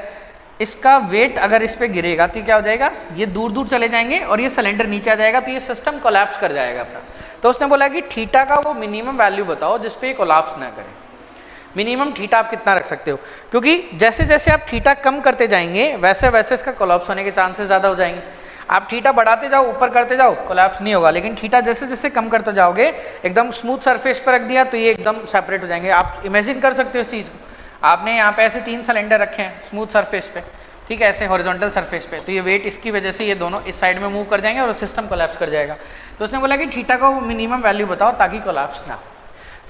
इसका वेट अगर इस पे गिरेगा तो क्या हो जाएगा, ये दूर दूर चले जाएंगे और ये सिलेंडर नीचे आ जाएगा, तो ये सिस्टम कोलैप्स कर जाएगा अपना। तो उसने बोला कि थीटा का वो मिनिमम वैल्यू बताओ जिसपे ये कोलैप्स ना करे। मिनिमम थीटा आप कितना रख सकते हो, क्योंकि जैसे जैसे आप थीटा कम करते जाएंगे वैसे वैसे इसका कोलैप्स होने के चांसेस ज़्यादा हो जाएंगे। आप थीटा बढ़ाते जाओ, ऊपर करते जाओ, कोलैप्स नहीं होगा, लेकिन थीटा जैसे जैसे कम करते जाओगे, एकदम स्मूथ सरफेस पर रख दिया तो ये एकदम सेपरेट हो जाएंगे। आप इमेजिन कर सकते हो इस चीज़ को, आपने यहाँ पे ऐसे 3 सिलेंडर रखे हैं स्मूथ सरफेस पे, ठीक है, ऐसे हॉरिजॉन्टल सरफेस पे, तो ये वेट इसकी वजह से ये दोनों इस साइड में मूव कर जाएंगे और सिस्टम कोलैप्स कर जाएगा। तो उसने बोला कि थीटा का मिनिमम वैल्यू बताओ ताकि कोलैप्स ना।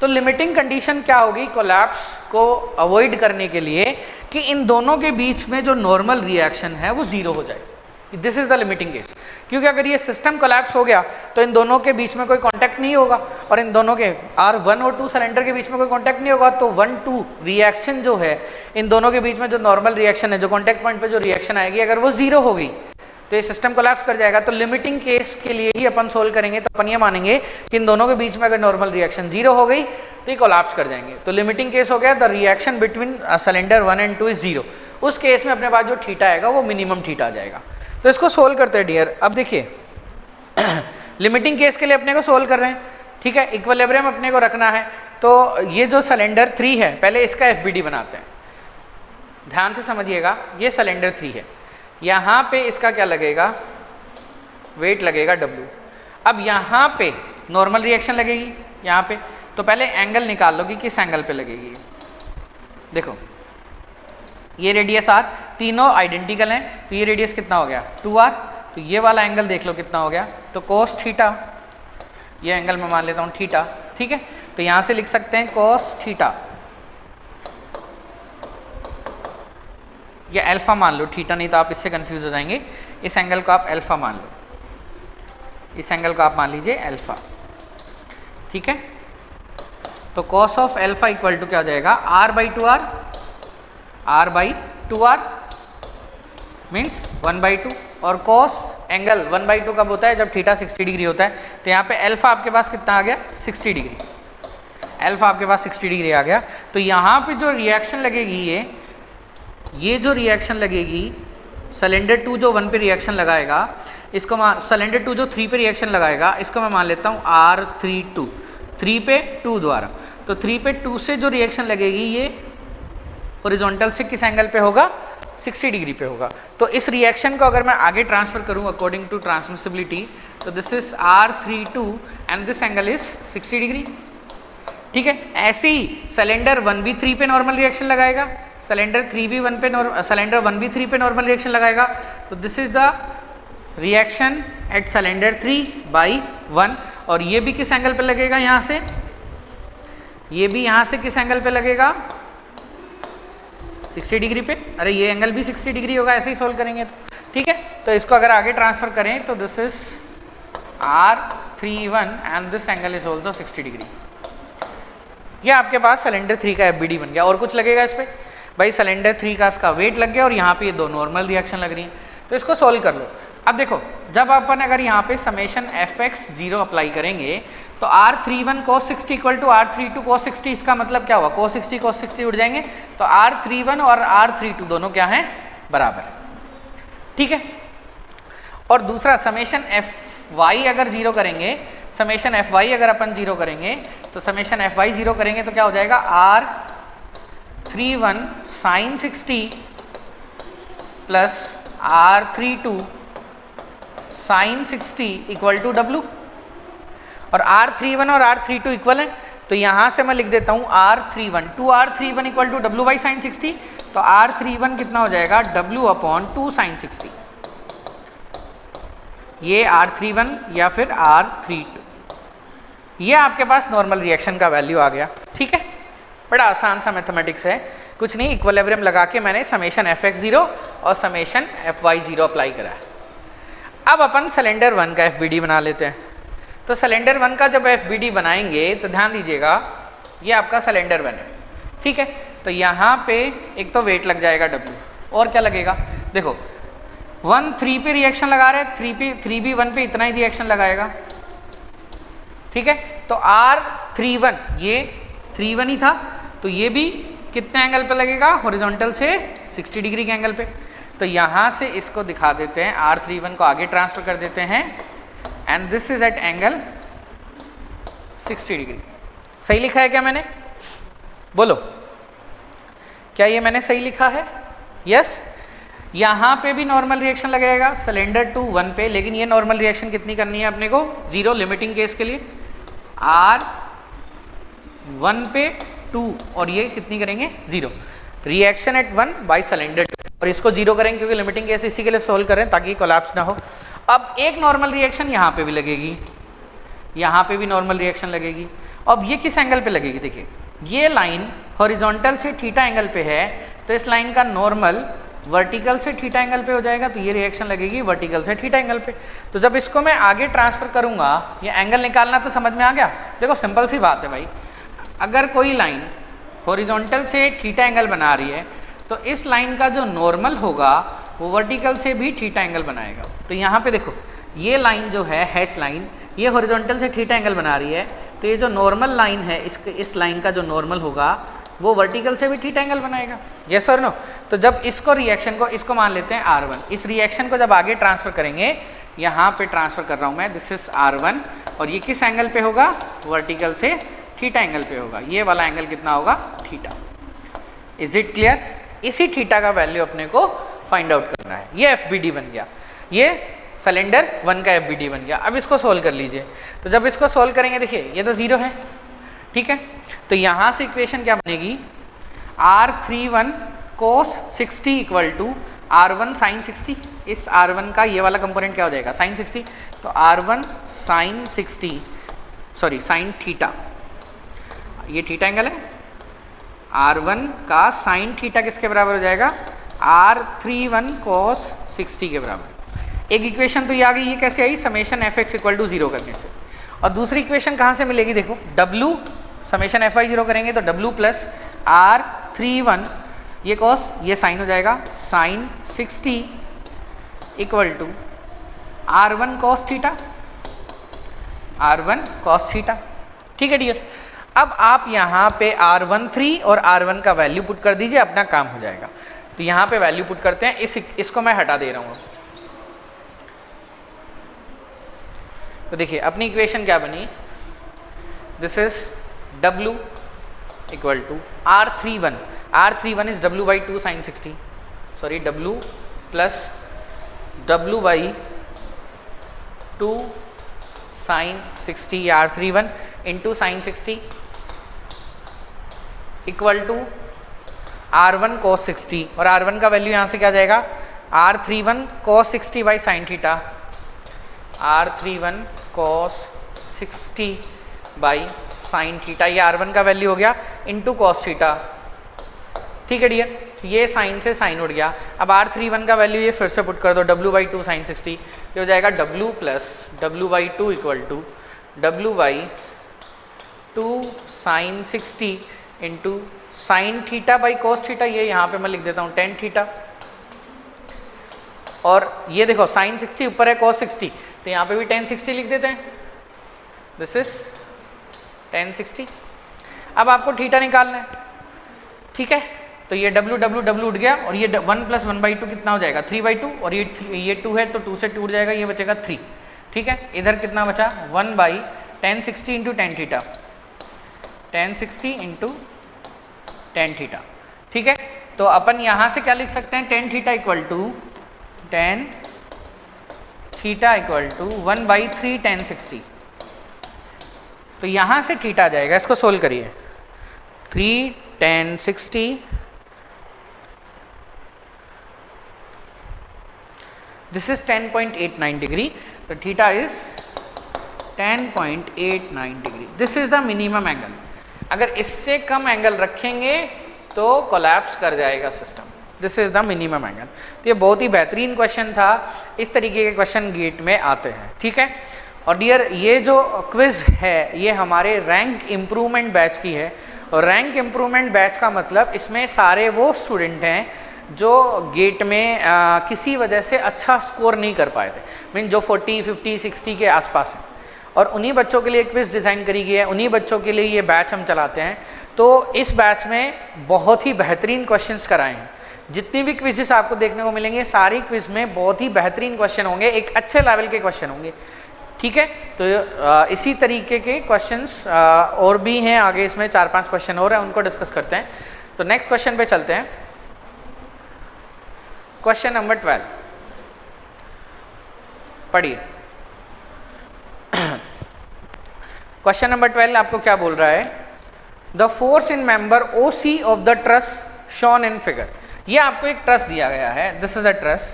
तो लिमिटिंग कंडीशन क्या होगी कोलैप्स को अवॉइड करने के लिए, कि इन दोनों के बीच में जो नॉर्मल रिएक्शन है वो 0 हो जाए। This is the limiting case, क्योंकि अगर ये सिस्टम कोलैप्स हो गया तो इन दोनों के बीच में कोई कांटेक्ट नहीं होगा और इन दोनों के R1 और 2 सिलेंडर के बीच में कोई कांटेक्ट नहीं होगा, तो 1-2 रिएक्शन जो है इन दोनों के बीच में जो नॉर्मल रिएक्शन है, जो कांटेक्ट पॉइंट पे जो रिएक्शन आएगी, अगर वो 0 हो गई तो ये सिस्टम कोलैप्स कर जाएगा। तो लिमिटिंग केस के लिए ही अपन सोल्व करेंगे, तो अपन ये मानेंगे कि इन दोनों के बीच में अगर नॉर्मल रिएक्शन 0 हो गई तो ये कोलैप्स कर जाएंगे। तो लिमिटिंग केस हो गया the reaction between cylinder 1 and 2 is 0। उस केस में अपने पास जो थीटा आएगा वो मिनिमम थीटा आ जाएगा। तो इसको सोल्व करते हैं डियर। अब देखिए लिमिटिंग केस के लिए अपने को सोल्व कर रहे हैं, ठीक है, इक्विलिब्रियम अपने को रखना है। तो ये जो सिलेंडर 3 है, पहले इसका FBD बनाते हैं, ध्यान से समझिएगा। ये सिलेंडर 3 है, यहाँ पे इसका क्या लगेगा, वेट लगेगा W। अब यहाँ पे नॉर्मल रिएक्शन लगेगी यहाँ पे, तो पहले एंगल निकाल लो कि किस एंगल पे लगेगी। देखो ये रेडियस R, तीनों आइडेंटिकल हैं, तो ये रेडियस कितना हो गया 2R। तो ये वाला एंगल देख लो कितना हो गया, तो कोस थीटा, ये एंगल मैं मान लेता हूँ थीटा, ठीक है। तो यहाँ से लिख सकते हैं कोस थीटा, या अल्फा मान लो, थीटा नहीं तो आप इससे कंफ्यूज हो जाएंगे। इस एंगल को आप अल्फा मान लो, इस एंगल को आप मान लीजिए अल्फा, ठीक है। तो cos of alpha equal to क्या हो जाएगा, R/2R, R/2R मीन्स 1/2। और कॉस एंगल 1/2 कब होता है, जब थीटा 60 डिग्री होता है। तो यहाँ पे अल्फा आपके पास कितना आ गया 60 डिग्री, अल्फा आपके पास 60 डिग्री आ गया। तो यहाँ पे जो रिएक्शन लगेगी, ये जो रिएक्शन लगेगी, सिलेंडर 2 जो 1 पे रिएक्शन लगाएगा, इसको सिलेंडर 2 जो 3 पे रिएक्शन लगाएगा, इसको मैं मान लेता हूँ R32, 3 पे 2 द्वारा। तो 3 पे 2 से जो रिएक्शन लगेगी ये हॉरिजॉन्टल से किस एंगल पे होगा, 60 डिग्री पे होगा। तो इस रिएक्शन को अगर मैं आगे ट्रांसफर करूँ अकॉर्डिंग टू ट्रांसमिसिबिलिटी, तो this is R32 and this angle is 60 degree, ठीक है। ऐसे ही सिलेंडर 1 भी 3 पे नॉर्मल रिएक्शन लगाएगा, सिलेंडर 3 भी 1 पे सिलेंडर 1 भी 3 पे नॉर्मल रिएक्शन लगाएगा। तो this is the reaction at cylinder 3/1। और ये भी किस एंगल पे लगेगा, यहाँ से, ये भी यहाँ से किस एंगल पे लगेगा 60 डिग्री पे। अरे ये एंगल भी 60 डिग्री होगा, ऐसे ही सोल्व करेंगे तो, ठीक है। तो इसको अगर आगे ट्रांसफर करें तो this is R31 and this angle is also 60 degree. ये आपके पास सिलेंडर 3 का FBD बन गया। और कुछ लगेगा इस पर भाई, सिलेंडर 3 का इसका वेट लग गया और यहाँ पे ये 2 नॉर्मल रिएक्शन लग रही है। तो इसको सोल्व कर लो। अब देखो, जब अपन अगर यहाँ पे समेशन fx0 अप्लाई करेंगे तो R31 cos 60 equal to R32 cos 60, इसका मतलब क्या हुआ, cos 60 cos 60 उड़ जाएंगे। तो R31 और R32 दोनों क्या हैं, बराबर, ठीक है। और दूसरा समेशन fy अगर 0 करेंगे, समेशन fy अगर अपन 0 करेंगे, तो समेशन fy 0 करेंगे तो क्या हो जाएगा, R31 sin 60 plus R32 sin 60 equal to W। और R31 और R32 इक्वल है, तो यहाँ से मैं लिख देता हूँ R31 2R31 equal to W by sine 60। तो R31 कितना हो जाएगा, W/2 sin 60, ये R31 या फिर R32, ये आपके पास नॉर्मल रिएक्शन का वैल्यू आ गया। ठीक है, बड़ा आसान सा मैथमेटिक्स है, कुछ नहीं, इक्विलिब्रियम लगा के मैंने समेशन fx0 और समेशन fy0 अप्लाई करा है। अब अपन सिलेंडर 1 का FBD बना लेते हैं। तो सिलेंडर 1 का जब FBD बनाएंगे तो ध्यान दीजिएगा, ये आपका सिलेंडर 1 है। ठीक है, तो यहाँ पे एक तो वेट लग जाएगा W, और क्या लगेगा, देखो 1 3 पे रिएक्शन लगा रहे हैं, 3 भी 1 पे इतना ही रिएक्शन लगाएगा। ठीक है, तो R31 ये 31 ही था, तो ये भी कितने एंगल पे लगेगा, हॉरिजॉन्टल से 60 डिग्री के एंगल पे। तो यहाँ से इसको दिखा देते हैं, R31 को आगे ट्रांसफर कर देते हैं, and this is at angle 60 degree. सही लिखा है क्या मैंने, बोलो क्या ये मैंने सही लिखा है? यस। यहाँ पे भी नॉर्मल रिएक्शन लगेगा सिलेंडर 2 1 पे, लेकिन ये नॉर्मल रिएक्शन कितनी करनी है अपने को, 0 लिमिटिंग केस के लिए, R1 पे 2 और ये कितनी करेंगे 0, रिएक्शन एट 1 बाई सिलेंडर 2, और इसको 0 करेंगे क्योंकि लिमिटिंग केस इसी के लिए सोल्व करें ताकि कोलैप्स ना हो। अब एक नॉर्मल रिएक्शन यहाँ पे भी लगेगी, यहाँ पे भी नॉर्मल रिएक्शन लगेगी। अब ये किस एंगल पे लगेगी, देखिए ये लाइन हॉरिजॉन्टल से थीटा एंगल पे है, तो इस लाइन का नॉर्मल वर्टिकल से थीटा एंगल पे हो जाएगा, तो ये रिएक्शन लगेगी वर्टिकल से थीटा एंगल पे। तो जब इसको मैं आगे ट्रांसफर करूंगा, ये एंगल निकालना तो समझ में आ गया। देखो सिंपल सी बात है भाई, अगर कोई लाइन हॉरिजॉन्टल से थीटा एंगल बना रही है तो इस लाइन का जो नॉर्मल होगा वो वर्टिकल से भी थीटा एंगल बनाएगा। तो यहाँ पे देखो ये लाइन जो है हैच लाइन, ये हॉरिजॉन्टल से थीटा एंगल बना रही है, तो ये जो नॉर्मल लाइन है इस लाइन का जो नॉर्मल होगा वो वर्टिकल से भी थीटा एंगल बनाएगा। यस और नो? तो जब इसको रिएक्शन को इसको मान लेते हैं R1, इस रिएक्शन को जब आगे ट्रांसफर करेंगे, यहाँ पे ट्रांसफर कर रहा हूँ मैं, दिस इज R1, और ये किस एंगल पे होगा, वर्टिकल से थीटा एंगल पे होगा। ये वाला एंगल कितना होगा, थीटा। Is it clear? इसी थीटा का वैल्यू अपने को फाइंड आउट करना है। ये FBD बन गया, ये सिलेंडर 1 का FBD बन गया। अब इसको सोल्व कर लीजिए। तो जब इसको सोल्व करेंगे, देखिए ये तो 0 है, ठीक है, तो यहाँ से इक्वेशन क्या बनेगी, R31 cos 60 equal to R1 sin 60। इस R1 का ये वाला कंपोनेंट क्या हो जाएगा, sin 60, तो R1 sin 60, sorry sin theta, ये थीटा एंगल है, R1 का sin थीटा किसके बराबर हो जाएगा, R31 cos 60 के बराबर। एक इक्वेशन तो ये आ गई, ये कैसे आई, समेशन fx इक्वल टू 0 करने से। और दूसरी इक्वेशन कहाँ से मिलेगी, देखो W समेशन fy0 करेंगे तो W प्लस R31 ये cos ये साइन हो जाएगा, sine 60 equal to R1 cos theta, R1 cos theta. ठीक है डियर, अब आप यहाँ पे R13 और R1 का वैल्यू पुट कर दीजिए, अपना काम हो जाएगा। तो यहाँ पे वैल्यू पुट करते हैं, इसको मैं हटा दे रहा हूँ। तो देखिए अपनी इक्वेशन क्या बनी, this is W equal to R31 is W by 2 sine 60, sorry W plus W by 2 sine 60, R31 into sine 60 equal to R1 cos 60, और R1 का वैल्यू यहाँ से क्या जाएगा, R31 cos 60 by sine theta, R31 cos 60 by sine theta, ये R1 का वैल्यू हो गया इंटू कॉस थीटा। ठीक है डियर, ये साइन से साइन उड़ गया। अब R31 का वैल्यू ये फिर से पुट कर दो, W बाई 2 साइन 60, ये हो जाएगा W plus W by 2 equal to W by 2 sine 60 into sine theta by cos theta, ये यहाँ पे मैं लिख देता हूँ टेन थीटा, और ये देखो साइन 60 ऊपर है कॉस 60, तो यहाँ पे भी टेन 60 लिख देते हैं, दिस इज टेन 60। अब आपको थीटा निकालना है, ठीक है, तो ये W W W उठ गया, और ये 1 प्लस 1/2 कितना हो जाएगा, 3/2, और ये 2 है तो 2 से 2 उठ जाएगा, ये बचेगा 3। ठीक है, इधर कितना बचा, 1 by ten 60 into tan theta, ten 60 into tan theta. ठीक है, तो अपन यहाँ से क्या लिख सकते हैं, tan theta equal to tan theta equal to 1 by 3 tan 60। तो यहाँ से थीटा आ जाएगा, इसको सोल्व करिए, 3 टेन 60 दिस इज 10.89 डिग्री, तो theta is 10.89 degree, this is the minimum angle. अगर इससे कम एंगल रखेंगे तो कोलैप्स कर जाएगा system, this is the minimum angle. तो ये बहुत ही बेहतरीन क्वेश्चन था, इस तरीके के क्वेश्चन गेट में आते हैं, ठीक है। और डियर ये जो क्विज है ये हमारे रैंक इम्प्रूवमेंट बैच की है, और रैंक इम्प्रूवमेंट बैच का मतलब इसमें सारे वो स्टूडेंट हैं जो गेट में किसी वजह से अच्छा स्कोर नहीं कर पाए थे, मीन जो 40, 50, 60 के आसपास हैं, और उन्हीं बच्चों के लिए क्विज डिज़ाइन करी गई है, उन्हीं बच्चों के लिए ये बैच हम चलाते हैं। तो इस बैच में बहुत ही बेहतरीन क्वेश्चंस कराए हैं, जितनी भी क्विजेस आपको देखने को मिलेंगे सारी क्विज में बहुत ही बेहतरीन क्वेश्चन होंगे, एक अच्छे लेवल के क्वेश्चन होंगे, ठीक है। तो इसी तरीके के क्वेश्चंस और भी हैं आगे, इसमें 4-5 क्वेश्चन और हैं, उनको डिस्कस करते हैं। तो नेक्स्ट क्वेश्चन पे चलते हैं, क्वेश्चन नंबर 12 पढ़िए। क्वेश्चन नंबर 12 आपको क्या बोल रहा है, the force in member OC of the truss shown in figure. ये आपको एक ट्रस दिया गया है, दिस इज अ ट्रस,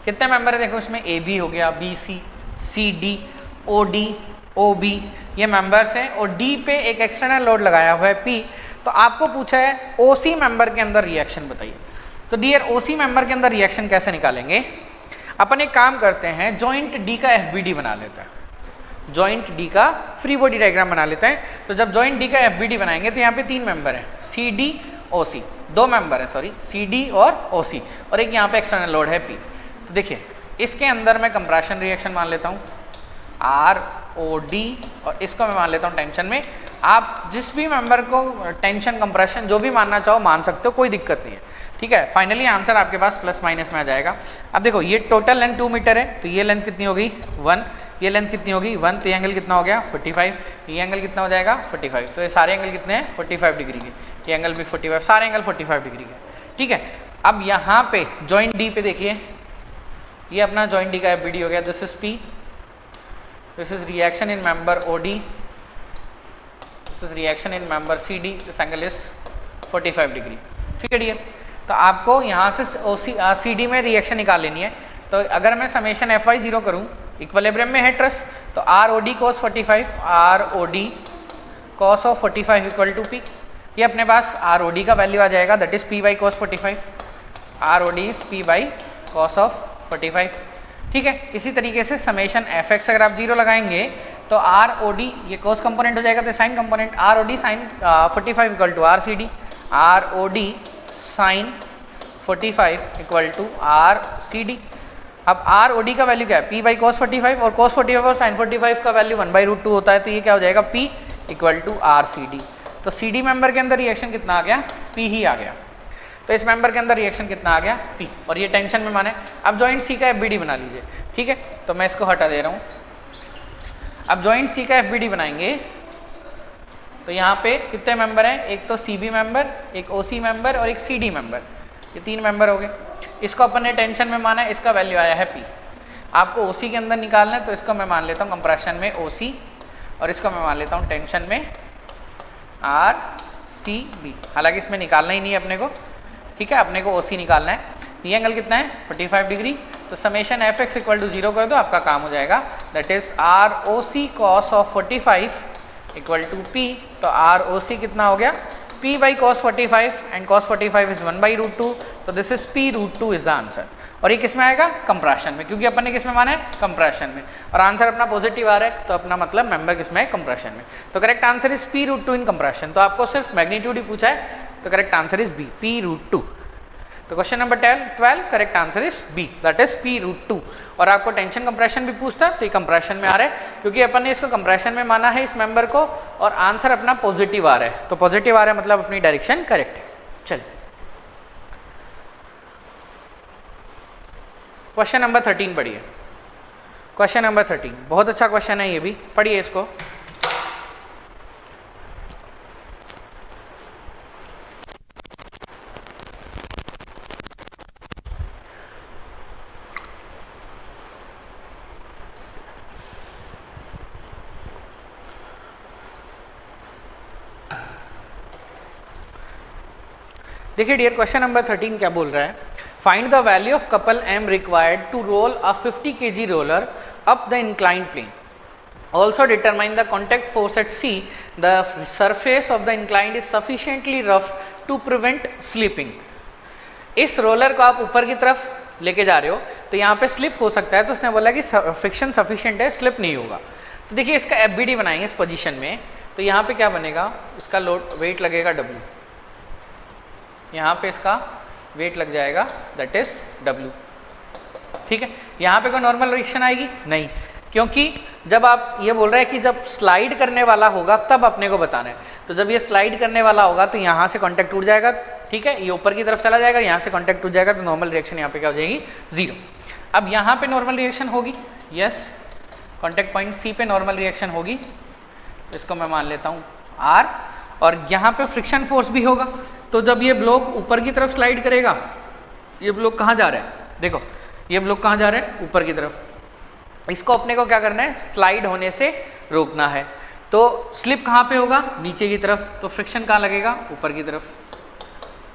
कितने मेंबर है देखो इसमें, AB हो गया, BC, CD, OD, OB, ये मेंबर्स हैं, और D पे एक एक्सटर्नल लोड लगाया हुआ है P। तो आपको पूछा है OC मेंबर के अंदर रिएक्शन बताइए। तो डियर OC मेंबर के अंदर रिएक्शन कैसे निकालेंगे, अपन एक काम करते हैं, जॉइंट D का FBD बना लेते हैं, जॉइंट D का फ्री बॉडी डायग्राम बना लेते हैं। तो जब जॉइंट D का FBD बनाएंगे तो यहाँ पे 3 मेंबर हैं, CD, OC, 2 मेंबर हैं सॉरी, CD और OC, और एक यहाँ पे एक्सटर्नल लोड है P। तो देखिए इसके अंदर मैं कंप्रेशन रिएक्शन मान लेता हूँ ROD, और इसको मैं मान लेता हूँ टेंशन में। आप जिस भी मेंबर को टेंशन कंप्रेशन जो भी मानना चाहो मान सकते हो, कोई दिक्कत नहीं है, ठीक है। फाइनली आंसर आपके पास प्लस माइनस में आ जाएगा। अब देखो ये टोटल लेंथ 2 मीटर है, तो ये लेंथ कितनी होगी 1, ये लेंथ कितनी होगी 1, तो ये एंगल कितना हो गया 45, ये एंगल कितना हो जाएगा 45। तो ये सारे एंगल कितने हैं 45 डिग्री के, ये एंगल भी 45, सारे एंगल 45 डिग्री के, ठीक है। अब यहाँ पे जॉइंट D पे देखिए, ये अपना जॉइंट D का FBD हो गया, this is P, this is reaction in member OD, this is reaction in member CD, this angle is 45 degree, ठीक है डियर। तो आपको यहाँ से CD में रिएक्शन निकाल लेनी है। तो अगर मैं समेशन FY0 करूँ, इक्विलिब्रियम में है ट्रस, तो ROD cos 45, ROD cos of 45 equal to P। ये अपने पास ROD का वैल्यू आ जाएगा, that is P by cos 45, ROD is P by cos of 45, ठीक है। इसी तरीके से समेशन FX अगर आप 0 लगाएंगे तो ROD ये cos कंपोनेंट हो जाएगा, तो sine component ROD sine 45 equal to RCD, ROD sine 45 equal to RCD। अब ROD का वैल्यू क्या है P बाई cos 45, और cos 45 और sin 45 का वैल्यू 1/√2 होता है, तो ये क्या हो जाएगा P इक्वल टू RCD। तो CD मेंबर के अंदर रिएक्शन कितना आ गया P ही आ गया, तो इस मेंबर के अंदर रिएक्शन कितना आ गया P, और ये टेंशन में माने। अब जॉइंट C का FBD बना लीजिए, ठीक है। तो मैं इसको हटा दे रहा हूँ। अब जॉइंट C का FBD बनाएंगे तो यहाँ पे कितने मेंबर हैं, एक तो CB मेंबर, एक OC मेंबर और एक CD मेंबर, ये 3 मेंबर हो गए। इसको अपन ने टेंशन में माना है, इसका वैल्यू आया है P। आपको OC के अंदर निकालना है, तो इसको मैं मान लेता हूँ कंप्रेशन में OC, और इसको मैं मान लेता हूँ टेंशन में RCB। हालांकि इसमें निकालना ही नहीं है अपने को, ठीक है, अपने को OC निकालना है। ये एंगल कितना है 45 डिग्री, तो समेशन FX इक्वल टू 0 कर दो, आपका काम हो जाएगा, that is ROC cos of 45 equal to P। तो ROC कितना हो गया P by cos 45, and cos 45 is 1/√2, तो this is P√2 is the answer. और ये किस में आएगा कंप्रेशन में, क्योंकि अपन ने किस में माना है कंप्रेशन में, और आंसर अपना पॉजिटिव आ रहा है, तो अपना मतलब मेंबर किस में है कंप्रेशन में। तो correct answer is P√2 in compression. तो आपको सिर्फ मैग्नीट्यूड ही पूछा है, तो correct answer is B, P√2। तो question number 12 correct answer is B, that is P√2। और आपको टेंशन कंप्रेशन भी पूछता है, तो ये कंप्रेशन में आ रहा है, क्योंकि अपन ने इसको कंप्रेशन में माना है इस मेंबर को, और आंसर अपना पॉजिटिव आ रहा है। तो पॉजिटिव आ रहा है मतलब अपनी डायरेक्शन करेक्ट है। चलिए क्वेश्चन नंबर 13 पढ़िए। क्वेश्चन नंबर 13 बहुत अच्छा क्वेश्चन है, ये भी पढ़िए इसको। देखिए डियर क्वेश्चन नंबर 13 क्या बोल रहा है, find the value of couple M required to roll a 50 kg roller up the inclined plane. Also determine the contact force at C. The surface of the inclined is sufficiently rough to prevent slipping. इस रोलर को आप ऊपर की तरफ लेके जा रहे हो तो यहाँ पे स्लिप हो सकता है, तो उसने बोला कि फ्रिक्शन सफिशिएंट है, स्लिप नहीं होगा। तो देखिए इसका एफबीडी बनाएंगे इस पोजीशन में, तो यहाँ पे क्या बनेगा, इसका लोड वेट लगेगा W, यहाँ पे इसका वेट लग जाएगा दैट इज W, ठीक है। यहाँ पे कोई नॉर्मल रिएक्शन आएगी नहीं, क्योंकि जब आप ये बोल रहे हैं कि जब स्लाइड करने वाला होगा तब अपने को बताना है, तो जब ये स्लाइड करने वाला होगा तो यहाँ से कॉन्टैक्ट टूट जाएगा, ठीक है, ये ऊपर की तरफ चला जाएगा, यहाँ से कॉन्टैक्ट टूट जाएगा, तो नॉर्मल रिएक्शन यहाँ पे क्या हो जाएगी, 0। अब यहाँ पे नॉर्मल रिएक्शन होगी, यस, कॉन्टैक्ट पॉइंट C पे नॉर्मल रिएक्शन होगी, इसको मैं मान लेता हूँ R, और यहाँ पे फ्रिक्शन फोर्स भी होगा। तो जब ये ब्लॉक ऊपर की तरफ स्लाइड करेगा, ये ब्लॉक कहाँ जा रहा है, देखो ये ब्लॉक कहाँ जा रहा है, ऊपर की तरफ, इसको अपने को क्या करना है, स्लाइड होने से रोकना है। तो स्लिप कहाँ पे होगा, नीचे की तरफ, तो फ्रिक्शन कहाँ लगेगा, ऊपर की तरफ।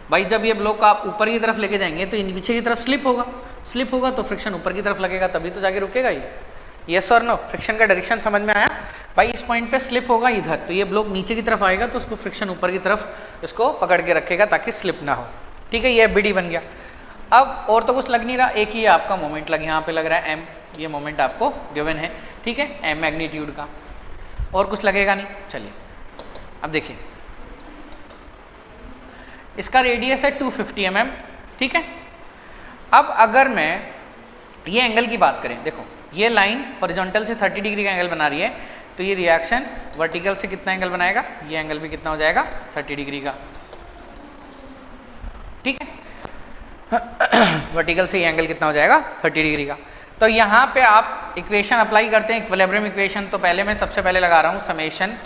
भाई जब ये ब्लॉक आप ऊपर की तरफ लेके जाएंगे तो नीचे की तरफ स्लिप होगा तो फ्रिक्शन ऊपर की तरफ लगेगा, तभी तो जाके रुकेगा ये, यस और नो। फ्रिक्शन का डायरेक्शन समझ में आया भाई, इस पॉइंट पे स्लिप होगा इधर, तो ये ब्लॉक नीचे की तरफ आएगा तो उसको फ्रिक्शन ऊपर की तरफ इसको पकड़ के रखेगा ताकि स्लिप ना हो, ठीक है, ये एफबीडी बन गया। अब और तो कुछ लग नहीं रहा, एक ही आपका मोमेंट लग, यहाँ पे लग रहा है m, ये मोमेंट आपको गिवन है, ठीक है, m मैग्नीट्यूड का, और कुछ लगेगा नहीं। चलिए अब देखिए इसका रेडियस है 250 mm, ठीक है। अब अगर मैं ये एंगल की बात करें, देखो ये लाइन हॉरिजॉन्टल से 30 डिग्री का एंगल बना रही है, तो ये रिएक्शन वर्टिकल से कितना एंगल बनाएगा, ये एंगल भी कितना हो जाएगा, 30 डिग्री का, ठीक है। वर्टिकल से ये एंगल कितना हो जाएगा, 30 डिग्री का। तो यहाँ पे आप इक्वेशन अप्लाई करते हैं, इक्विलिब्रियम इक्वेशन। तो पहले मैं सबसे पहले लगा रहा हूँ समेशन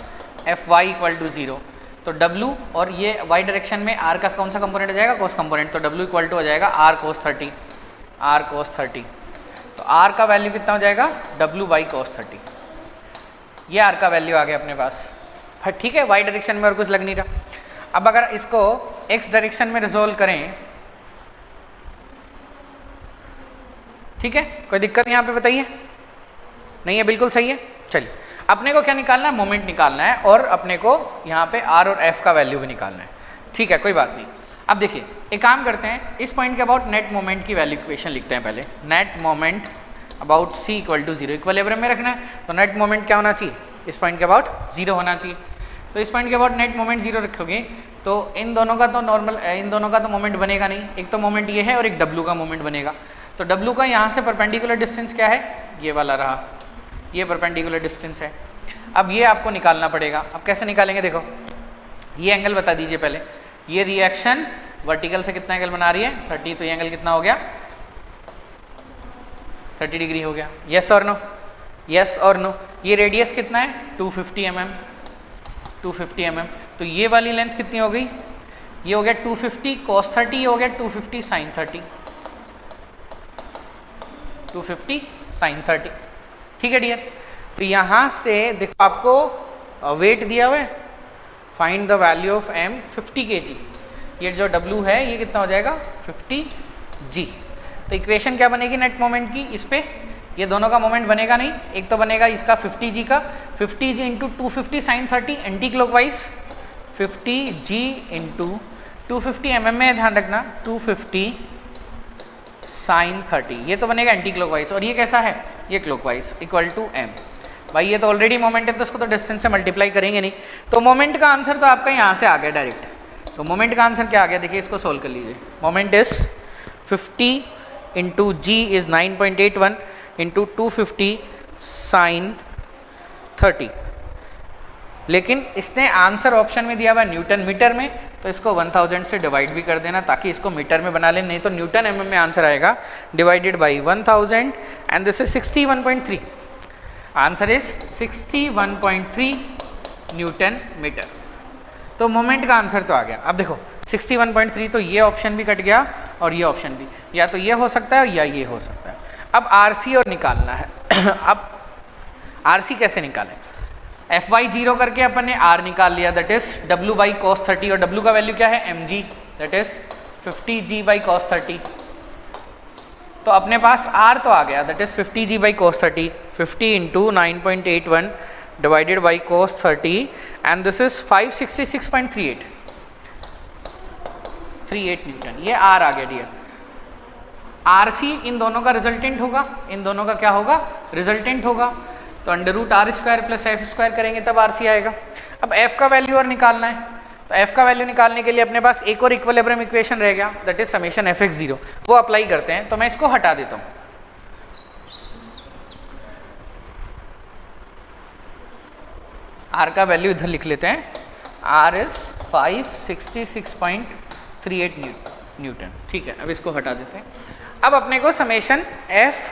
Fy = 0, तो W, और ये y डायरेक्शन में R का कौन सा कंपोनेंट हो जाएगा, कोस कंपोनेंट, तो W = हो जाएगा R cos 30, R cos 30। तो R का वैल्यू कितना हो जाएगा, W/cos 30, ये R का वैल्यू आ गया अपने पास, ठीक है। y डायरेक्शन में और कुछ लग नहीं रहा। अब अगर इसको x डायरेक्शन में रिजोल्व करें, ठीक है, कोई दिक्कत यहाँ पे बताइए, नहीं है, बिल्कुल सही है। चलिए अपने को क्या निकालना है, मोमेंट निकालना है, और अपने को यहाँ पे R और F का वैल्यू भी निकालना है, ठीक है, कोई बात नहीं। अब देखिए एक काम करते हैं, इस पॉइंट के अबाउट नेट मोमेंट की वैल्यू इक्वेशन लिखते हैं पहले। Net moment about C = 0, equilibrium में रखना है, तो नेट मोमेंट क्या होना चाहिए, इस पॉइंट के अबाउट 0 होना चाहिए। तो इस पॉइंट के अबाउट नेट मोमेंट 0 रखोगे तो इन दोनों का तो नॉर्मल, इन दोनों का तो मोमेंट बनेगा नहीं, एक तो मोमेंट ये है और एक W का मोमेंट बनेगा। तो W का यहाँ से परपेंडिकुलर डिस्टेंस क्या है, ये वाला रहा, ये परपेंडिकुलर डिस्टेंस है। अब ये आपको निकालना पड़ेगा। अब कैसे निकालेंगे, देखो ये एंगल बता दीजिए पहले, ये रिएक्शन वर्टिकल से कितना एंगल बना रही है, 30, तो ये एंगल कितना हो गया, 30 डिग्री हो गया, यस और नो, यस और नो। ये रेडियस कितना है, 250 mm, 250 mm। तो ये वाली लेंथ कितनी हो गई, ये हो गया 250 cos 30, ये हो गया 250 sin 30, 250 sin 30, ठीक है डियर। तो यहाँ से देखो आपको वेट दिया हुआ है, find the value of m 50 kg, ये जो W है ये कितना हो जाएगा 50 g। तो इक्वेशन क्या बनेगी नेट मोमेंट की, इस पे ये दोनों का मोमेंट बनेगा नहीं, एक तो बनेगा इसका 50 g का, 50 g into 250 sin 30 anti clockwise, 50 g into 250 mm में ध्यान रखना, 250 sin 30, ये तो बनेगा एंटी क्लॉकवाइज, और ये कैसा है, ये क्लॉकवाइज, इक्वल टू m। भाई ये तो ऑलरेडी मोमेंट है तो उसको तो डिस्टेंस से मल्टीप्लाई करेंगे नहीं, तो मोमेंट का आंसर तो आपका यहाँ से आ गया डायरेक्ट। तो मोमेंट का आंसर क्या आ गया, देखिए इसको सोल्व कर लीजिए। Moment is 50 into g is 9.81 into 250 sin 30, लेकिन इसने आंसर ऑप्शन में दिया हुआ न्यूटन मीटर में, तो इसको 1000 से डिवाइड भी कर देना ताकि इसको मीटर में बना लें, नहीं तो न्यूटन mm में आंसर आएगा, divided by 1000 and this is 61.3, answer is 61.3 newton metre. तो मोमेंट का आंसर तो आ गया। अब देखो 61.3, तो ये ऑप्शन भी कट गया और ये ऑप्शन भी, या तो ये हो सकता है या ये हो सकता है। अब RC और निकालना है। अब RC कैसे निकालें, Fy 0 करके अपन ने R निकाल लिया, दैट इज W/cos 30, और W का वैल्यू क्या है mg, दैट इज 50 g/cos 30, तो अपने पास r तो आ गया, that is 50g by cos 30, 50 into 9.81 divided by cos 30 and this is 566.38 Newton, ये r आ गया डियर। RC इन दोनों का रिजल्टेंट होगा, इन दोनों का क्या होगा, रिजल्टेंट होगा। तो under root R square plus F square करेंगे तब RC आएगा। अब f का वैल्यू और निकालना है, तो f का वैल्यू निकालने के लिए अपने पास एक और इक्विलिब्रियम इक्वेशन रह गया, दैट इज समेशन fx0, वो अप्लाई करते हैं। तो मैं इसको हटा देता हूँ, r का वैल्यू इधर लिख लेते हैं, r इज 566.38 न्यूटन, ठीक है। अब इसको हटा देते हैं। अब अपने को summation F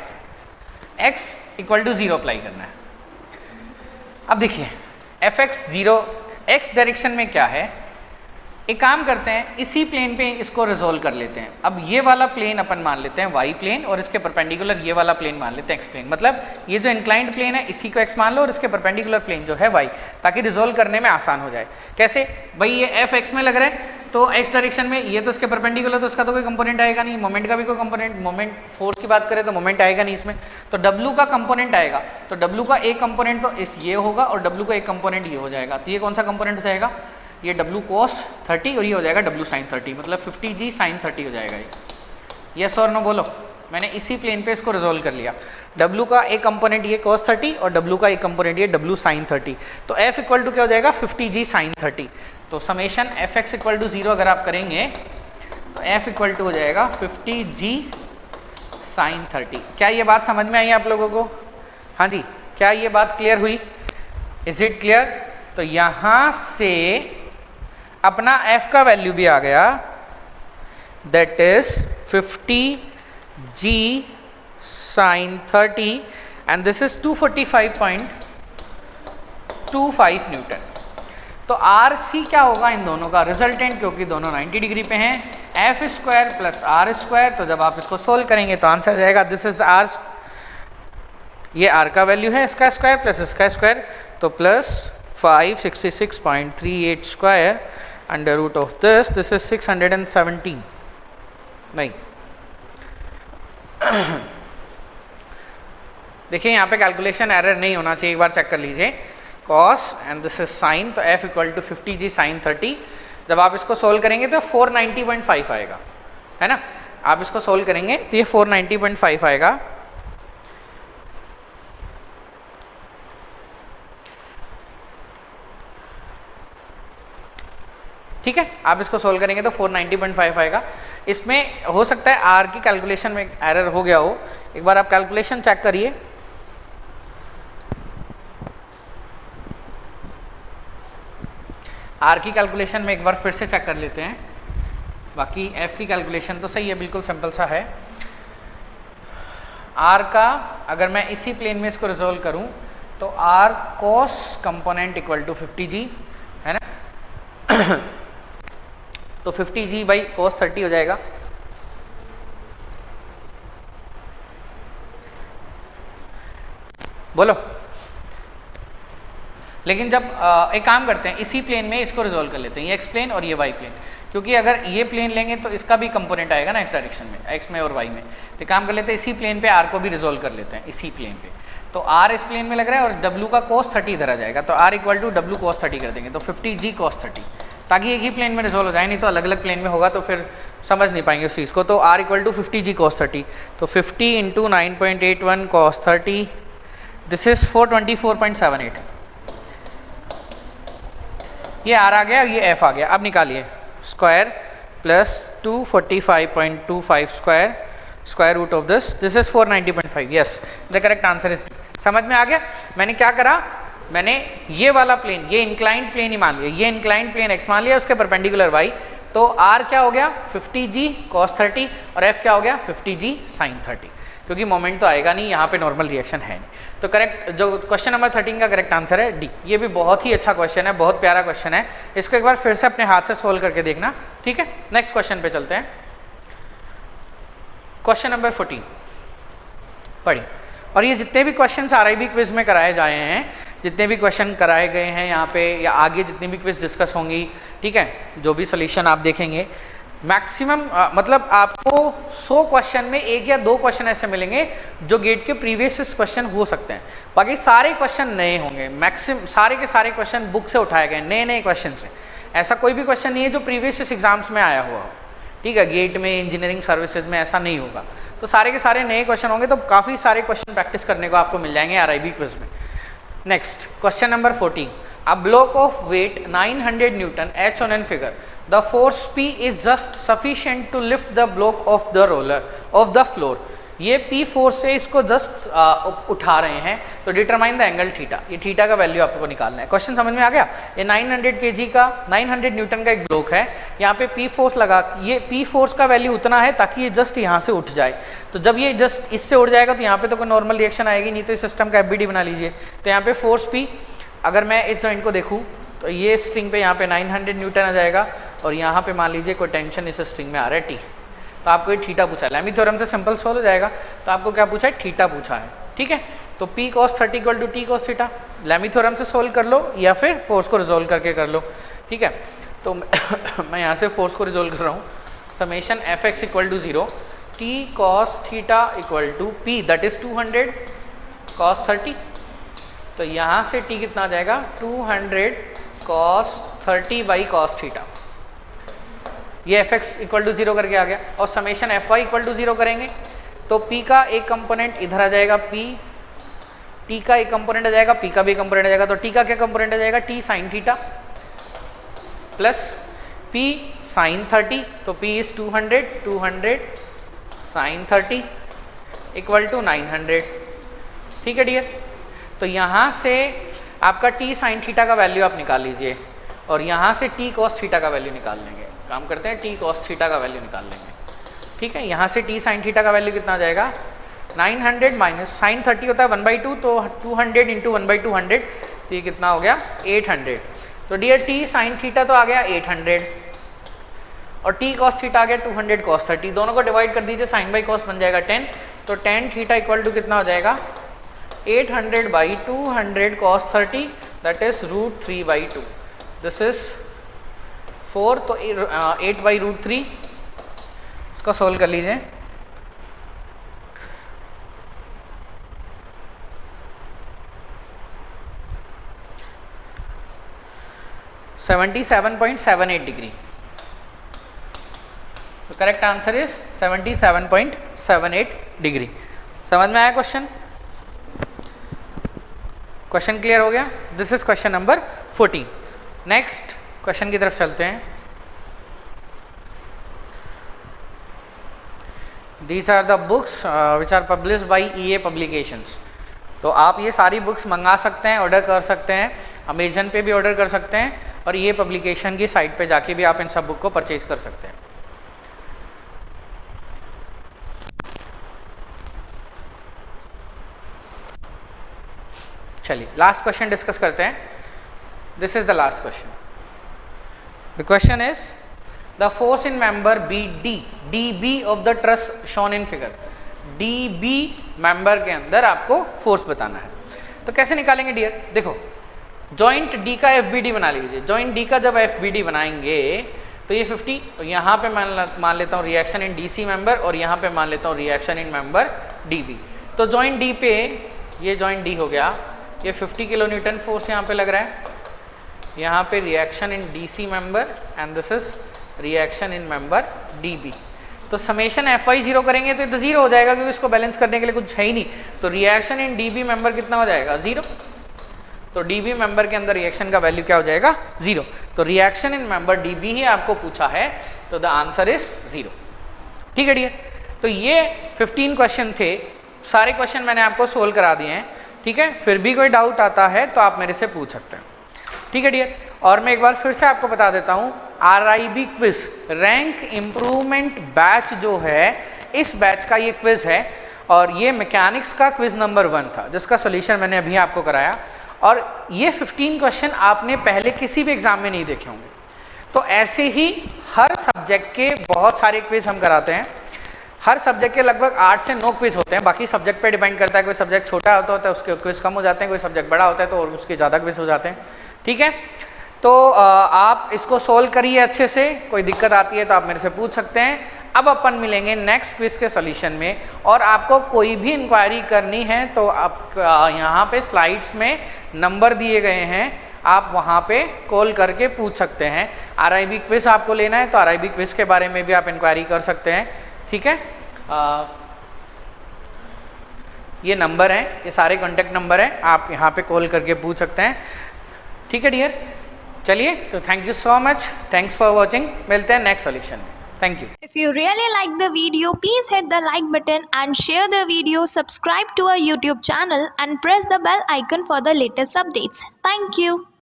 X equal to 0 apply करना है। अब देखिए एफ एक्स 0 एक्स डायरेक्शन में क्या है, एक काम करते हैं, इसी प्लेन पे इसको रिजोल्व कर लेते हैं। अब ये वाला प्लेन अपन मान लेते हैं वाई प्लेन, और इसके परपेंडिकुलर ये वाला प्लेन मान लेते हैं एक्स प्लेन। मतलब ये जो इंक्लाइंड प्लेन है इसी को एक्स मान लो और इसके परपेंडिकुलर प्लेन जो है वाई, ताकि रिजोल्व करने में आसान हो जाए। कैसे भाई, ये एफ एक्स में लग रहा है तो एक्स डायरेक्शन में, ये तो इसके परपेंडिकुलर, तो इसका तो कोई कंपोनेंट आएगा नहीं, मोमेंट का भी कोई कंपोनेंट, मोमेंट फोर्स की बात करें तो मोमेंट आएगा नहीं इसमें, तो डब्लू का कंपोनेंट आएगा। तो डब्लू का एक कंपोनेंट तो इस ये होगा और डब्लू का एक कंपोनेंट ये हो जाएगा। तो ये कौन सा कंपोनेंट हो जाएगा, ये W cos 30 और ये हो जाएगा W sin 30, मतलब 50g sin 30 हो जाएगा ये। यस और नो बोलो, मैंने इसी प्लेन पे इसको रिजोल्व कर लिया। W का एक कंपोनेंट ये cos 30 और W का एक कंपोनेंट ये W sin 30, तो F इक्वल टू क्या हो जाएगा, 50g sin 30। तो summation F X equal to 0 अगर आप करेंगे तो F इक्वल टू हो जाएगा 50g sin 30। क्या ये बात समझ में आई आप लोगों को? हाँ जी, क्या ये बात क्लियर हुई? Is it clear? तो यहाँ से अपना f का वैल्यू भी आ गया, that is 50g sin 30 and this is 245.25 Newton. तो RC क्या होगा इन दोनों का रिजल्टेंट, क्योंकि दोनों 90 डिग्री पे हैं, F square plus R square. तो जब आप इसको सोल्व करेंगे तो आंसर जाएगा, दिस इज आर, ये r का वैल्यू है, इसका स्क्वायर प्लस इसका स्क्वायर, तो plus 566.38 square under root of this is 617। नहीं देखिए यहाँ पे कैलकुलेशन एरर नहीं होना चाहिए, एक बार चेक कर लीजिए। cos and this is sine, तो f equal to 50g sin 30। जब आप इसको सोल्व करेंगे तो 490.5 आएगा, है ना। आप इसको सोल्व करेंगे तो ये 490.5 आएगा। ठीक है, आप इसको सोल्व करेंगे तो 490.5 आएगा। इसमें हो सकता है आर की कैलकुलेशन में एरर हो गया हो, एक बार आप कैलकुलेशन चेक करिए। आर की कैलकुलेशन में एक बार फिर से चेक कर लेते हैं, बाकी एफ की कैलकुलेशन तो सही है, बिल्कुल सिंपल सा है। आर का अगर मैं इसी प्लेन में इसको रिजोल्व करूं तो R cos component equal to 50g, है ना। तो 50g बाई cos 30 हो जाएगा। बोलो, लेकिन जब एक काम करते हैं, इसी प्लेन में इसको रिजोल्व कर लेते हैं, ये एक्स प्लेन और ये वाई प्लेन, क्योंकि अगर ये प्लेन लेंगे तो इसका भी कंपोनेंट आएगा ना एक्स डायरेक्शन में, एक्स में और वाई में। तो काम कर लेते हैं, इसी प्लेन पे आर को भी रिजोल्व कर लेते हैं, इसी प्लेन पे। तो आर इस प्लेन में लग रहा है और डब्ल्यू का cos 30 इधर आ जाएगा, तो R equal to W cos 30 कर देंगे, तो 50g cos 30, ताकि एक ही प्लेन में रिजोल्व हो जाए, नहीं तो अलग अलग प्लेन में होगा तो फिर समझ नहीं पाएंगे उस चीज़ को। तो R equal to 50g cos 30, तो 50 इंटू 9.81 cos 30, दिस इज 424.78। ये आर आ गया, ये एफ आ गया। अब निकालिए, square plus 245.25 square, square root of this is 490.5। Yes, the correct answer is. समझ में आ गया? मैंने क्या करा, मैंने ये वाला प्लेन, ये इंक्लाइंड प्लेन ही मान लिया, ये इंक्लाइंड प्लेन एक्स मान लिया, उसके परपेंडिकुलर वाई। तो आर क्या हो गया 50g cos 30 और एफ क्या हो गया 50g sin 30, क्योंकि मोमेंट तो आएगा नहीं, यहाँ पे नॉर्मल रिएक्शन है नहीं। तो करेक्ट जो क्वेश्चन नंबर 13 का करेक्ट आंसर है डी। ये भी बहुत ही अच्छा क्वेश्चन है, बहुत प्यारा क्वेश्चन है, इसको एक बार फिर से अपने हाथ से सोल्व करके देखना, ठीक है। नेक्स्ट क्वेश्चन पे चलते हैं। क्वेश्चन नंबर 14 पढ़ी, और ये जितने भी क्वेश्चन RIB क्विज में कराए जाए हैं, जितने भी क्वेश्चन कराए गए हैं यहाँ पे, या आगे जितनी भी क्विज डिस्कस होंगी, ठीक है, जो भी सोल्यूशन आप देखेंगे, मैक्सिमम मतलब आपको 100 क्वेश्चन में 1 या 2 क्वेश्चन ऐसे मिलेंगे जो गेट के प्रीवियस क्वेश्चन हो सकते हैं, बाकी सारे क्वेश्चन नए होंगे। मैक्सिमम सारे के सारे क्वेश्चन बुक से उठाए गए, नए नए क्वेश्चन से। ऐसा कोई भी क्वेश्चन नहीं है जो प्रीवियस एग्जाम्स में आया हुआ हो, ठीक है। गेट में, इंजीनियरिंग सर्विसेज में ऐसा नहीं होगा, तो सारे के सारे नए क्वेश्चन होंगे, तो काफ़ी सारे क्वेश्चन प्रैक्टिस करने को आपको मिल जाएंगे RIB क्विज में। Next question number 14, a block of weight 900 newton H on an figure, the force P is just sufficient to lift the block of the roller of the floor। ये P फोर्स से इसको जस्ट उठा रहे हैं, तो डिटरमाइन द एंगल थीटा। ये थीटा का वैल्यू आपको निकालना है। क्वेश्चन समझ में आ गया? ये 900 kg का 900 न्यूटन का एक ब्लॉक है, यहाँ पे P फोर्स लगा, ये P फोर्स का वैल्यू उतना है ताकि ये जस्ट यहाँ से उठ जाए। तो जब ये जस्ट इससे उठ जाएगा तो यहाँ पे तो कोई नॉर्मल रिएक्शन आएगी नहीं, तो इस सिस्टम का FBD बना लीजिए। तो यहाँ पे फोर्स P, अगर मैं इस जॉइंट को देखूँ तो ये स्ट्रिंग पे यहाँ पे 900 न्यूटन आ जाएगा, और यहाँ पे मान लीजिए कोई टेंशन इस स्ट्रिंग में आ रहा है T, तो आपको ये थीटा पूछा है। लैमी थ्योरम से सिंपल सॉल्व हो जाएगा, तो आपको क्या पूछा है? थीटा पूछा है, ठीक है। तो P cos 30 equal to T cos theta, Lami theorem से सोल्व कर लो या फिर फोर्स को रिजोल्व करके कर लो, ठीक है। तो मैं यहाँ से फोर्स को रिजोल्व कर रहा हूँ, summation Fx equal to 0 T cos theta equal to P that is 200 cos 30। तो यहाँ से T कितना आ जाएगा? 200 cos 30 बाई cos थीटा, ये Fx इक्वल टू 0 करके आ गया। और समेशन Fy इक्वल टू 0 करेंगे तो P का एक कंपोनेंट इधर आ जाएगा, T का एक कंपोनेंट आ जाएगा, P का भी कंपोनेंट आ जाएगा। तो T का क्या कंपोनेंट आ जाएगा? T sin theta plus P sin 30, तो P is 200 sin 30 equal to 900, ठीक है डियर। तो यहाँ से आपका T sin थीटा का वैल्यू आप निकाल लीजिए, और यहाँ से T cos थीटा का वैल्यू निकाल लेंगे। काम करते हैं, T cos थीटा का वैल्यू निकाल लेंगे, ठीक है। यहाँ से T sin थीटा का वैल्यू कितना आ जाएगा? 900 माइनस sin 30 होता है 1/2, तो 200 इंटू 1/200, तो ये कितना हो गया? 800। तो डियर T sin थीटा तो आ गया 800, और T cos थीटा आ गया 200 cos 30। दोनों को डिवाइड कर दीजिए, sin बाई cos बन जाएगा 10, तो tan थीटा इक्वल टू कितना हो जाएगा? 800 by 200 cos 30 that is √3/2, this is 4, तो 8 बाई √3, इसको सोल्व कर लीजिए। (77.78 डिग्री। तो करेक्ट आंसर इज 77.78 डिग्री। समझ में आया क्वेश्चन? क्वेश्चन क्लियर हो गया? This is question number 14। Next question की तरफ चलते हैं। These are the books which are published by EA Publications। तो आप ये सारी बुक्स मंगा सकते हैं, ऑर्डर कर सकते हैं, अमेजन पे भी ऑर्डर कर सकते हैं, और EA पब्लिकेशन की साइट पे जाके भी आप इन सब बुक को परचेज कर सकते हैं। चलिए लास्ट क्वेश्चन डिस्कस करते हैं। This is the last question. The question is the force in member DB of the truss shown in figure. DB member के अंदर आपको फोर्स बताना है, तो कैसे निकालेंगे डियर? देखो, जॉइंट D का FBD बना लीजिए। जॉइंट D का जब FBD बनाएंगे तो ये 50, तो यहाँ पे मान लेता हूँ रिएक्शन इन DC मेंबर, और यहाँ पे मान लेता हूँ रिएक्शन इन मेंबर DB। तो जॉइंट D पे, ये जॉइंट D हो गया, ये 50 किलो न्यूटन फोर्स यहाँ पे लग रहा है, यहाँ पे reaction in DC member and this is reaction in member DB। तो समेशन Fy 0 करेंगे तो ये 0 हो जाएगा, क्योंकि इसको बैलेंस करने के लिए कुछ है ही नहीं। तो रिएक्शन इन DB मेंबर कितना हो जाएगा? 0। तो DB मेंबर के अंदर रिएक्शन का वैल्यू क्या हो जाएगा? 0। तो रिएक्शन इन मेंबर DB ही आपको पूछा है, तो द आंसर इज 0, ठीक है डियर। तो ये 15 क्वेश्चन थे, सारे क्वेश्चन मैंने आपको सोल्व करा दिए हैं, ठीक है। फिर भी कोई डाउट आता है तो आप मेरे से पूछ सकते हैं, ठीक है डियर। और मैं एक बार फिर से आपको बता देता हूँ, RIB quiz rank improvement batch जो है, इस बैच का ये क्विज है, और ये मैकेनिक्स का क्विज नंबर 1 था, जिसका सोल्यूशन मैंने अभी आपको कराया। और ये 15 क्वेश्चन आपने पहले किसी भी एग्जाम में नहीं देखे होंगे। तो ऐसे ही हर सब्जेक्ट के बहुत सारे क्विज हम कराते हैं। हर सब्जेक्ट के लगभग 8 से 9 क्विज होते हैं, बाकी सब्जेक्ट पे डिपेंड करता है। कोई सब्जेक्ट छोटा होता है उसके क्विज कम हो जाते हैं, कोई सब्जेक्ट बड़ा होता है तो और उसके ज़्यादा क्विज हो जाते हैं, ठीक है। तो आप इसको सोल्व करिए अच्छे से, कोई दिक्कत आती है तो आप मेरे से पूछ सकते हैं। अब अपन मिलेंगे नेक्स्ट क्विज के सॉल्यूशन में, और आपको कोई भी इंक्वायरी करनी है तो आप यहाँ पे स्लाइड्स में नंबर दिए गए हैं, आप वहाँ पे कॉल करके पूछ सकते हैं। आरआईबी क्विज आपको लेना है तो आरआईबी क्विज के बारे में भी आप इंक्वायरी कर सकते हैं, ठीक है। ये नंबर है, ये सारे कॉन्टैक्ट नंबर हैं, आप यहाँ पे कॉल करके पूछ सकते हैं, ठीक है डियर। चलिए, तो thank you so much, thanks for watching, मिलते हैं नेक्स्ट सॉल्यूशन में, thank you. If you really like the video, please hit the like button and share the video, subscribe to our YouTube channel and press the bell icon for the latest updates. Thank you.